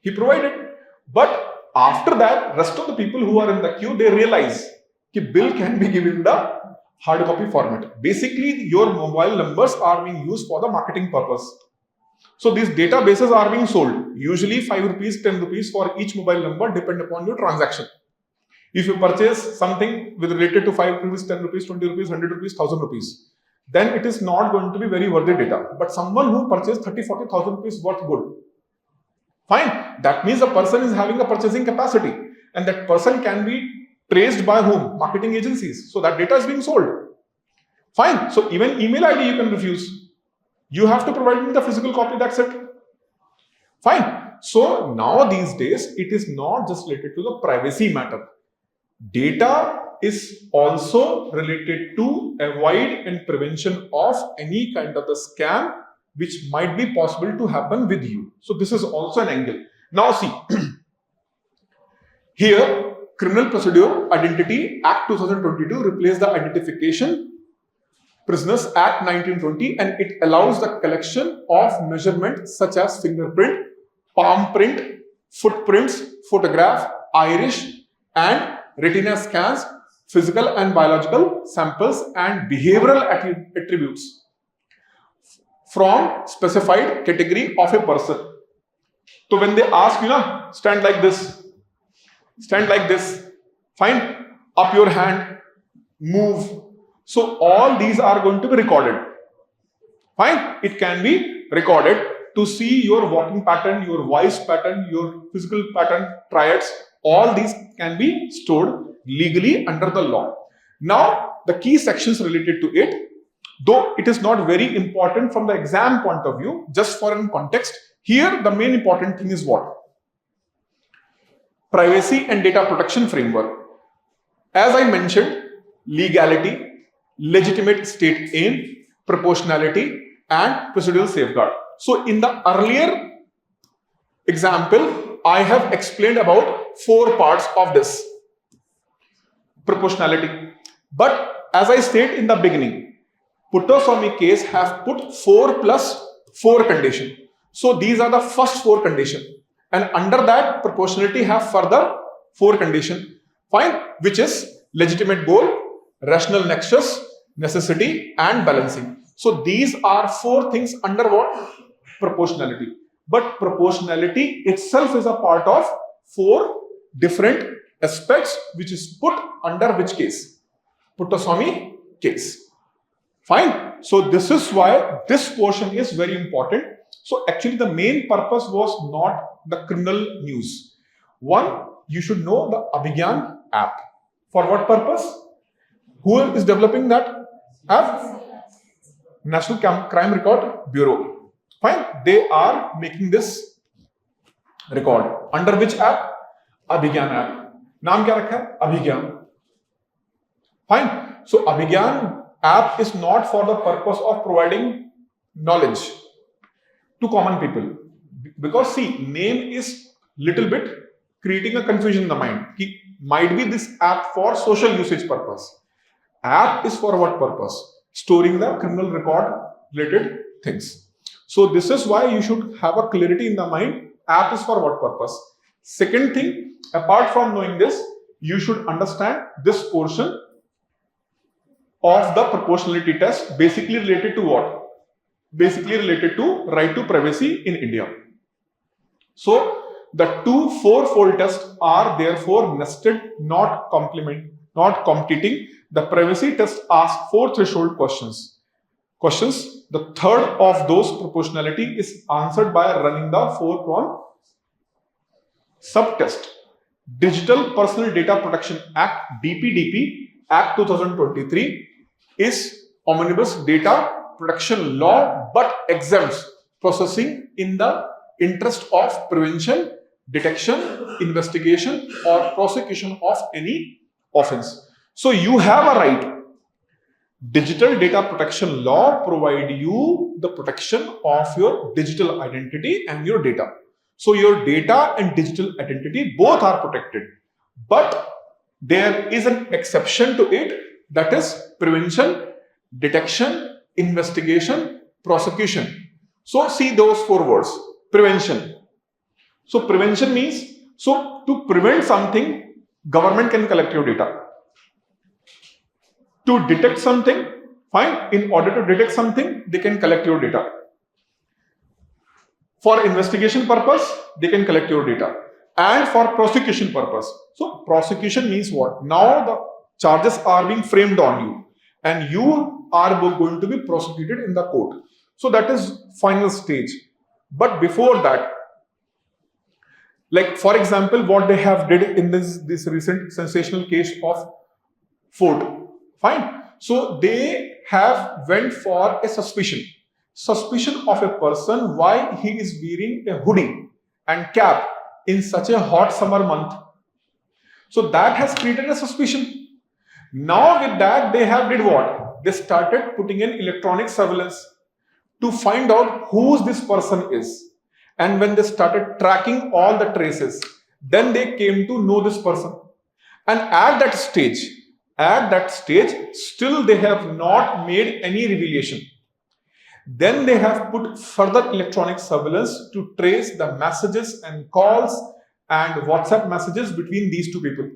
Speaker 1: He provided. But after that, rest of the people who are in the queue, they realize that bill can be given in the hard copy format. Basically, your mobile numbers are being used for the marketing purpose. So these databases are being sold. Usually 5 rupees, 10 rupees for each mobile number, depend upon your transaction. If you purchase something with related to 5 rupees, 10 rupees, 20 rupees, 100 rupees, 1000 rupees, then it is not going to be very worthy data. But someone who purchased 30, 40,000 rupees worth good. Fine. That means the person is having a purchasing capacity, and that person can be traced by whom? Marketing agencies. So that data is being sold. Fine. So even email ID you can refuse. You have to provide me the physical copy, that's it. Fine. So now these days, it is not just related to the privacy matter. Data is also related to avoid and prevention of any kind of the scam which might be possible to happen with you. So this is also an angle. Now see, here Criminal Procedure Identity Act 2022 replaced the Identification Prisoners Act 1920, and it allows the collection of measurements such as fingerprint, palm print, footprints, photograph, iris and retina scans, physical and biological samples and behavioral attributes from specified category of a person. So when they ask you, stand like this, fine, up your hand, move. So all these are going to be recorded. Fine, it can be recorded to see your walking pattern, your voice pattern, your physical pattern, triads. All these can be stored legally under the law. Now, the key sections related to it, though it is not very important from the exam point of view, just for in context, here the main important thing is what? Privacy and data protection framework. As I mentioned, legality, legitimate state aim, proportionality and procedural safeguard. So in the earlier example, I have explained about 4 parts of this proportionality. But as I stated in the beginning, Puttasammy case have put 4 plus 4 condition. So these are the first 4 condition, and under that proportionality have further 4 condition. Fine, which is legitimate goal, rational nexus, necessity and balancing. So these are 4 things under what? Proportionality. But proportionality itself is a part of 4 different aspects which is put under which case? Puttasammy case. Fine. So this is why this portion is very important. So actually the main purpose was not the criminal news. One, you should know the Abhigyan app. For what purpose? Who is developing that app? National Crime Record Bureau. Fine. They are making this record. Under which app? Abhigyan app. Naam kya rakha hai? Abhigyan. Fine. So Abhigyan app is not for the purpose of providing knowledge to common people. Because see, name is little bit creating a confusion in the mind. Might be this app for social usage purpose. App is for what purpose? Storing the criminal record related things. So this is why you should have a clarity in the mind. App is for what purpose? Second thing, apart from knowing this, you should understand this portion of the proportionality test, basically related to what? Basically related to right to privacy in India. So the two four-fold tests are therefore nested, not competing. The privacy test asks 4 threshold questions. The third of those proportionality is answered by running the 4-prong sub-test. Digital Personal Data Protection Act, DPDP, Act 2023 is omnibus data protection law but exempts processing in the interest of prevention, detection, investigation or prosecution of any offense. So you have a right. Digital data protection law provide you the protection of your digital identity and your data. So your data and digital identity both are protected, but there is an exception to it, that is prevention, detection, investigation, prosecution. So see those 4 words. Prevention. So prevention means, so to prevent something, government can collect your data. To detect something, fine, in order to detect something, they can collect your data. For investigation purpose, they can collect your data. And for prosecution purpose. So prosecution means what? Now the charges are being framed on you and you are going to be prosecuted in the court. So that is final stage. But before that, like for example, what they have did in this recent sensational case of Ford. Fine. So they have went for a suspicion of a person why he is wearing a hoodie and cap in such a hot summer month. So that has created a suspicion. Now with that they have did what? They started putting in electronic surveillance to find out who this person is. And when they started tracking all the traces, then they came to know this person. And at that stage, still they have not made any revelation. Then they have put further electronic surveillance to trace the messages and calls and WhatsApp messages between these two people.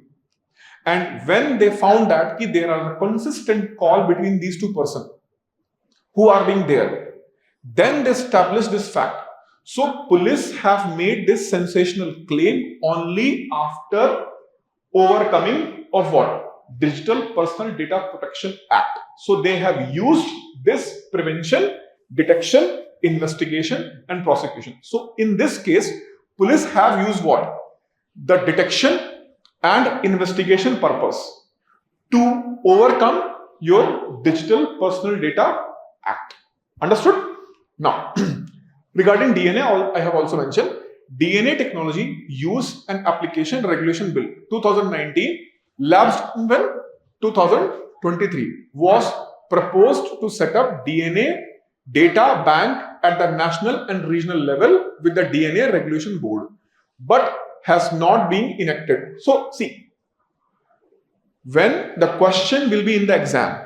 Speaker 1: And when they found that there are a consistent call between these two persons who are being there, then they established this fact. So police have made this sensational claim only after overcoming of what? Digital Personal Data Protection Act. So they have used this prevention, detection, investigation and prosecution. So in this case, police have used what? The detection and investigation purpose to overcome your Digital Personal Data Act. Understood? Now, regarding DNA, I have also mentioned DNA Technology Use and Application Regulation Bill 2019 lapsed when 2023 was proposed to set up DNA data bank at the national and regional level with the DNA Regulation Board, but has not been enacted. So see, when the question will be in the exam,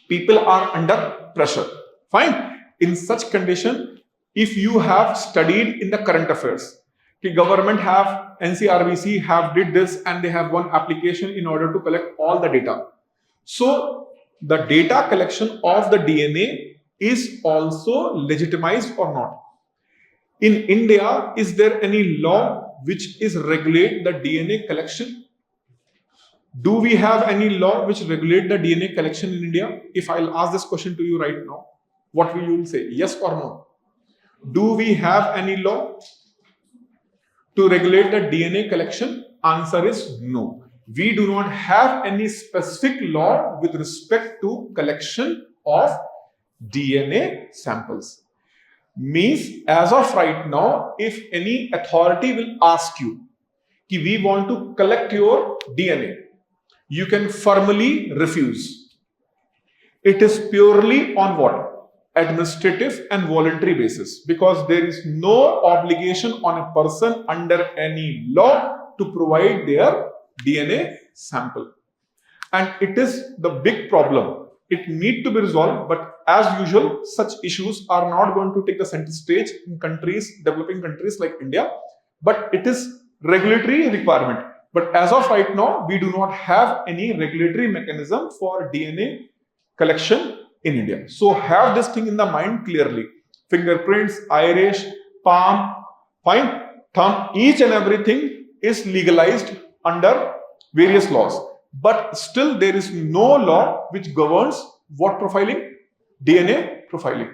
Speaker 1: people are under pressure. Fine. In such condition, if you have studied in the current affairs, the government have, NCRBC have did this and they have one application in order to collect all the data. So the data collection of the DNA is also legitimized or not. In India, is there any law which is regulate the DNA collection? Do we have any law which regulate the DNA collection in India? If I'll ask this question to you right now, what will you say? Yes or no? Do we have any law to regulate the DNA collection? Answer is no. We do not have any specific law with respect to collection of DNA samples. Means as of right now, if any authority will ask you, कि we want to collect your DNA, you can firmly refuse. It is purely on what? Administrative and voluntary basis, because there is no obligation on a person under any law to provide their DNA sample. And it is the big problem. It needs to be resolved, but as usual, such issues are not going to take the center stage in countries, developing countries like India, but it is regulatory requirement. But as of right now, we do not have any regulatory mechanism for DNA collection in India. So have this thing in the mind clearly. Fingerprints, iris, palm, fine, thumb, each and everything is legalized under various laws. But still there is no law which governs what profiling? DNA profiling.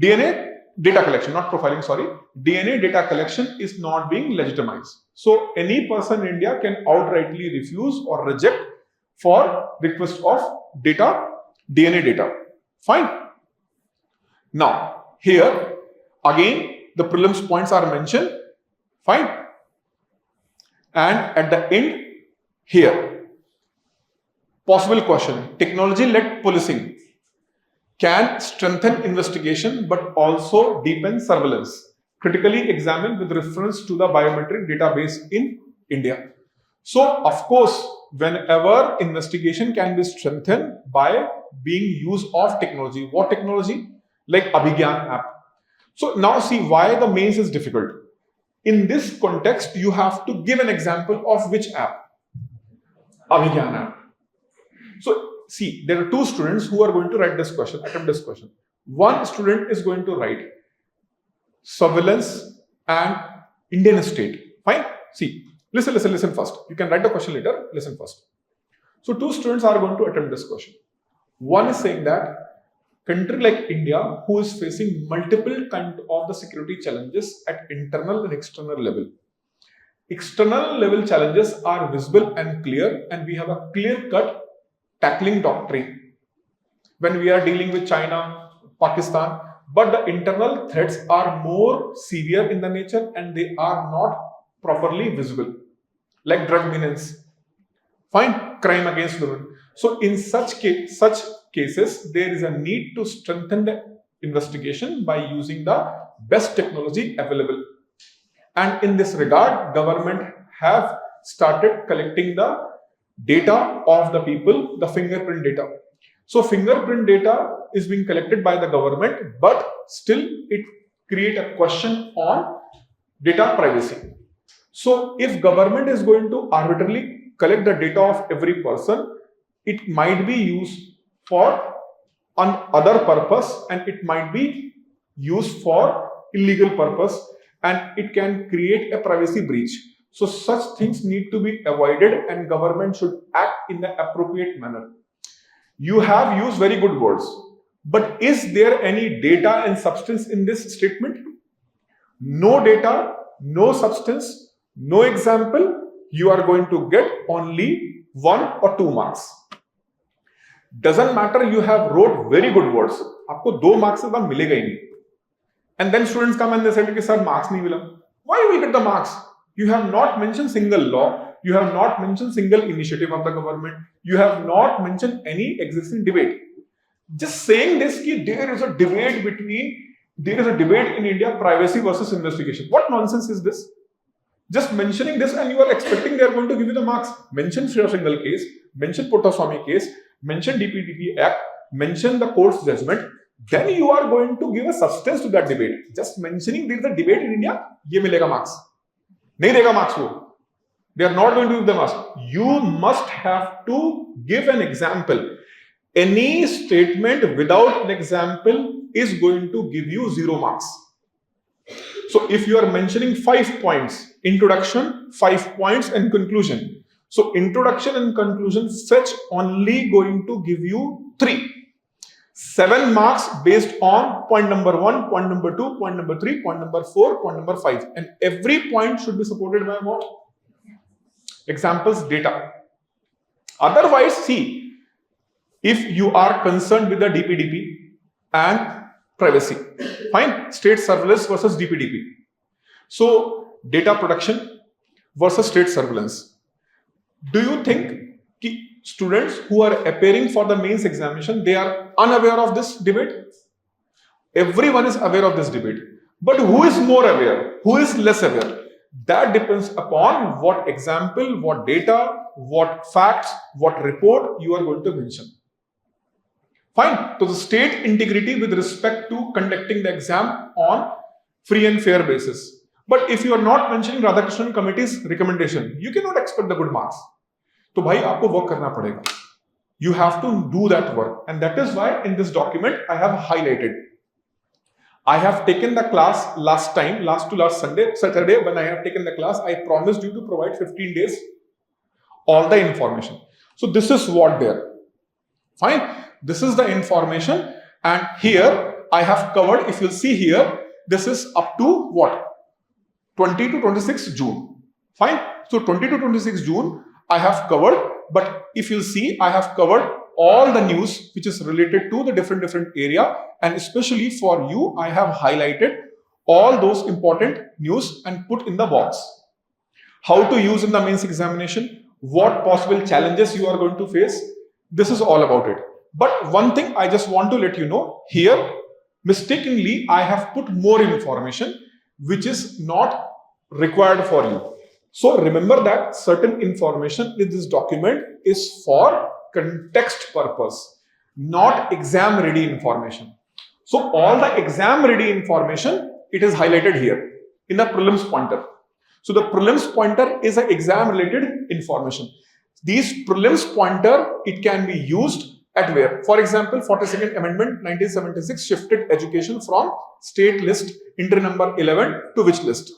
Speaker 1: DNA data collection, not profiling, sorry. DNA data collection is not being legitimized. So any person in India can outrightly refuse or reject for request of data, DNA data. Fine. Now, here again the prelims points are mentioned. Fine. And at the end, here, possible question, technology-led policing can strengthen investigation but also deepen surveillance. Critically examined with reference to the biometric database in India. So, of course, whenever investigation can be strengthened by being use of technology. What technology? Like Abhigyan app. So now see why the mains is difficult. In this context, you have to give an example of which app? Abhigyan app. So see, there are two students who are going to write this question, attempt this question. One student is going to write surveillance and Indian state. Fine? See, listen first. You can write the question later, listen first. So two students are going to attempt this question. One is saying that country like India, who is facing multiple kind of the security challenges at internal and external level. External level challenges are visible and clear, and we have a clear-cut tackling doctrine when we are dealing with China, Pakistan, but the internal threats are more severe in the nature and they are not properly visible, like drug menace, fine, crime against women. So in such cases, there is a need to strengthen the investigation by using the best technology available. And in this regard, government have started collecting the data of the people, the fingerprint data. So fingerprint data is being collected by the government, but still it creates a question on data privacy. So if government is going to arbitrarily collect the data of every person, it might be used for other purpose and it might be used for illegal purpose and it can create a privacy breach. So such things need to be avoided and government should act in the appropriate manner. You have used very good words, but is there any data and substance in this statement? No data, no substance, no example. You are going to get only 1 or 2 marks. Doesn't matter you have wrote very good words. आपको 2 marks से कम मिलेगा ही नहीं. And then students come and they say कि sir marks नहीं मिला. Why you will get the marks? You have not mentioned single law. You have not mentioned single initiative of the government. You have not mentioned any existing debate. Just saying this कि there is a debate in India, privacy versus investigation. What nonsense is this? Just mentioning this and you are expecting they are going to give you the marks. Mention Sri Single case, mention Puttaswamy case, mention DPDP Act, mention the court's judgment. Then you are going to give a substance to that debate. Just mentioning there is a debate in India, ये मिलेगा marks. नहीं देगा marks वो. They are not going to give the marks. You must have to give an example. Any statement without an example is going to give you 0 marks. So if you are mentioning 5 points, introduction, 5 points and conclusion. So introduction and conclusion fetch only going to give you 3. 7 marks based on point number 1, point number 2, point number 3, point number 4, point number 5. And every point should be supported by what? Examples, data. Otherwise, see, if you are concerned with the DPDP and privacy, fine, state surveillance versus DPDP. So, data protection versus state surveillance. Do you think students who are appearing for the mains examination, they are unaware of this debate? Everyone is aware of this debate. But who is more aware? Who is less aware? That depends upon what example, what data, what facts, what report you are going to mention. Fine. So the state integrity with respect to conducting the exam on free and fair basis. But if you are not mentioning Radhakrishnan committee's recommendation, you cannot expect the good marks. तो भाई आपको work करना पड़ेगा. You have to do that work, and that is why in this document I have highlighted. I have taken the class last Saturday when I have taken the class. I promised you to provide 15 days all the information. So this is what there. Fine. This is the information, and here I have covered. If you'll see here, this is up to what? 20 to 26 June. Fine. So 20 to 26 June. I have covered, but if you see, I have covered all the news which is related to the different area, and especially for you, I have highlighted all those important news and put in the box. How to use in the mains examination, what possible challenges you are going to face, this is all about it. But one thing I just want to let you know, here, mistakenly, I have put more information which is not required for you. So remember that certain information in this document is for context purpose, not exam ready information. So all the exam ready information, it is highlighted here in the prelims pointer. So the prelims pointer is an exam related information. These prelims pointer, it can be used at where? For example, 42nd Amendment 1976 shifted education from state list entry number 11 to which list?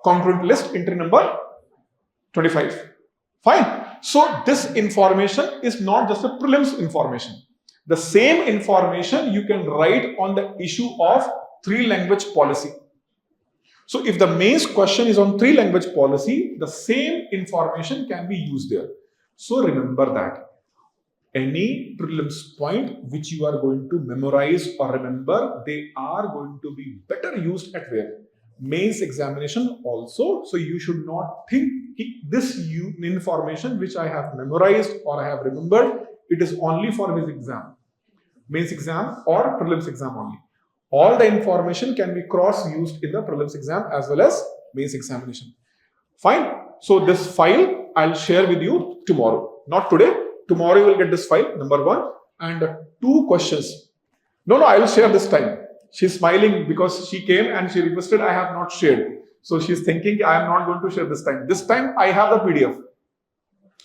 Speaker 1: Concurrent list entry number 25. Fine. So this information is not just a prelims information. The same information you can write on the issue of 3-language policy. So if the mains question is on 3-language policy, the same information can be used there. So remember that any prelims point which you are going to memorize or remember, they are going to be better used at where? Mains examination also. So you should not think this information which I have memorized or I have remembered, it is only for this exam, mains exam or prelims exam only. All the information can be cross used in the prelims exam as well as mains examination. Fine. So this file I'll share with you tomorrow, not today. Tomorrow you will get this file, number 1, and 2 questions. No, I will share this time. She's smiling because she came and she requested I have not shared. So she's thinking I am not going to share this time. This time I have the PDF.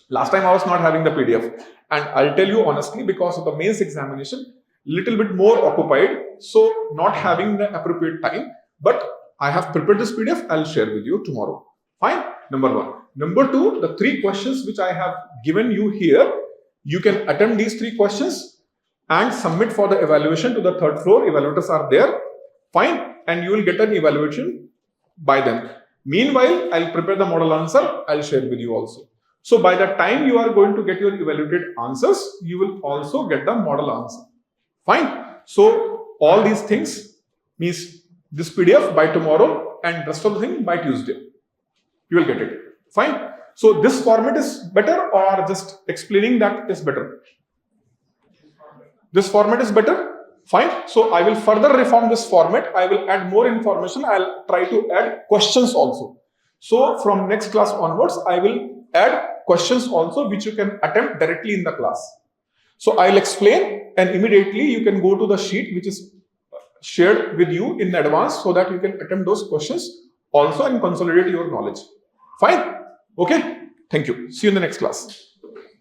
Speaker 1: Last time I was not having the PDF. And I'll tell you honestly, because of the mains examination, little bit more occupied. So not having the appropriate time. But I have prepared this PDF. I'll share with you tomorrow. Fine. Number 1. Number 2, the 3 questions which I have given you here, you can attempt these 3 questions and submit for the evaluation to the 3rd floor. Evaluators are there. Fine. And you will get an evaluation by them. Meanwhile, I'll prepare the model answer. I'll share with you also. So by the time you are going to get your evaluated answers, you will also get the model answer. Fine. So all these things means this PDF by tomorrow and rest of the thing by Tuesday. You will get it. Fine. So this format is better or just explaining that is better? This format is better? Fine. So I will further reform this format. I will add more information. I'll try to add questions also. So from next class onwards, I will add questions also which you can attempt directly in the class. So I'll explain and immediately you can go to the sheet which is shared with you in advance so that you can attempt those questions also and consolidate your knowledge. Fine. Okay. Thank you. See you in the next class.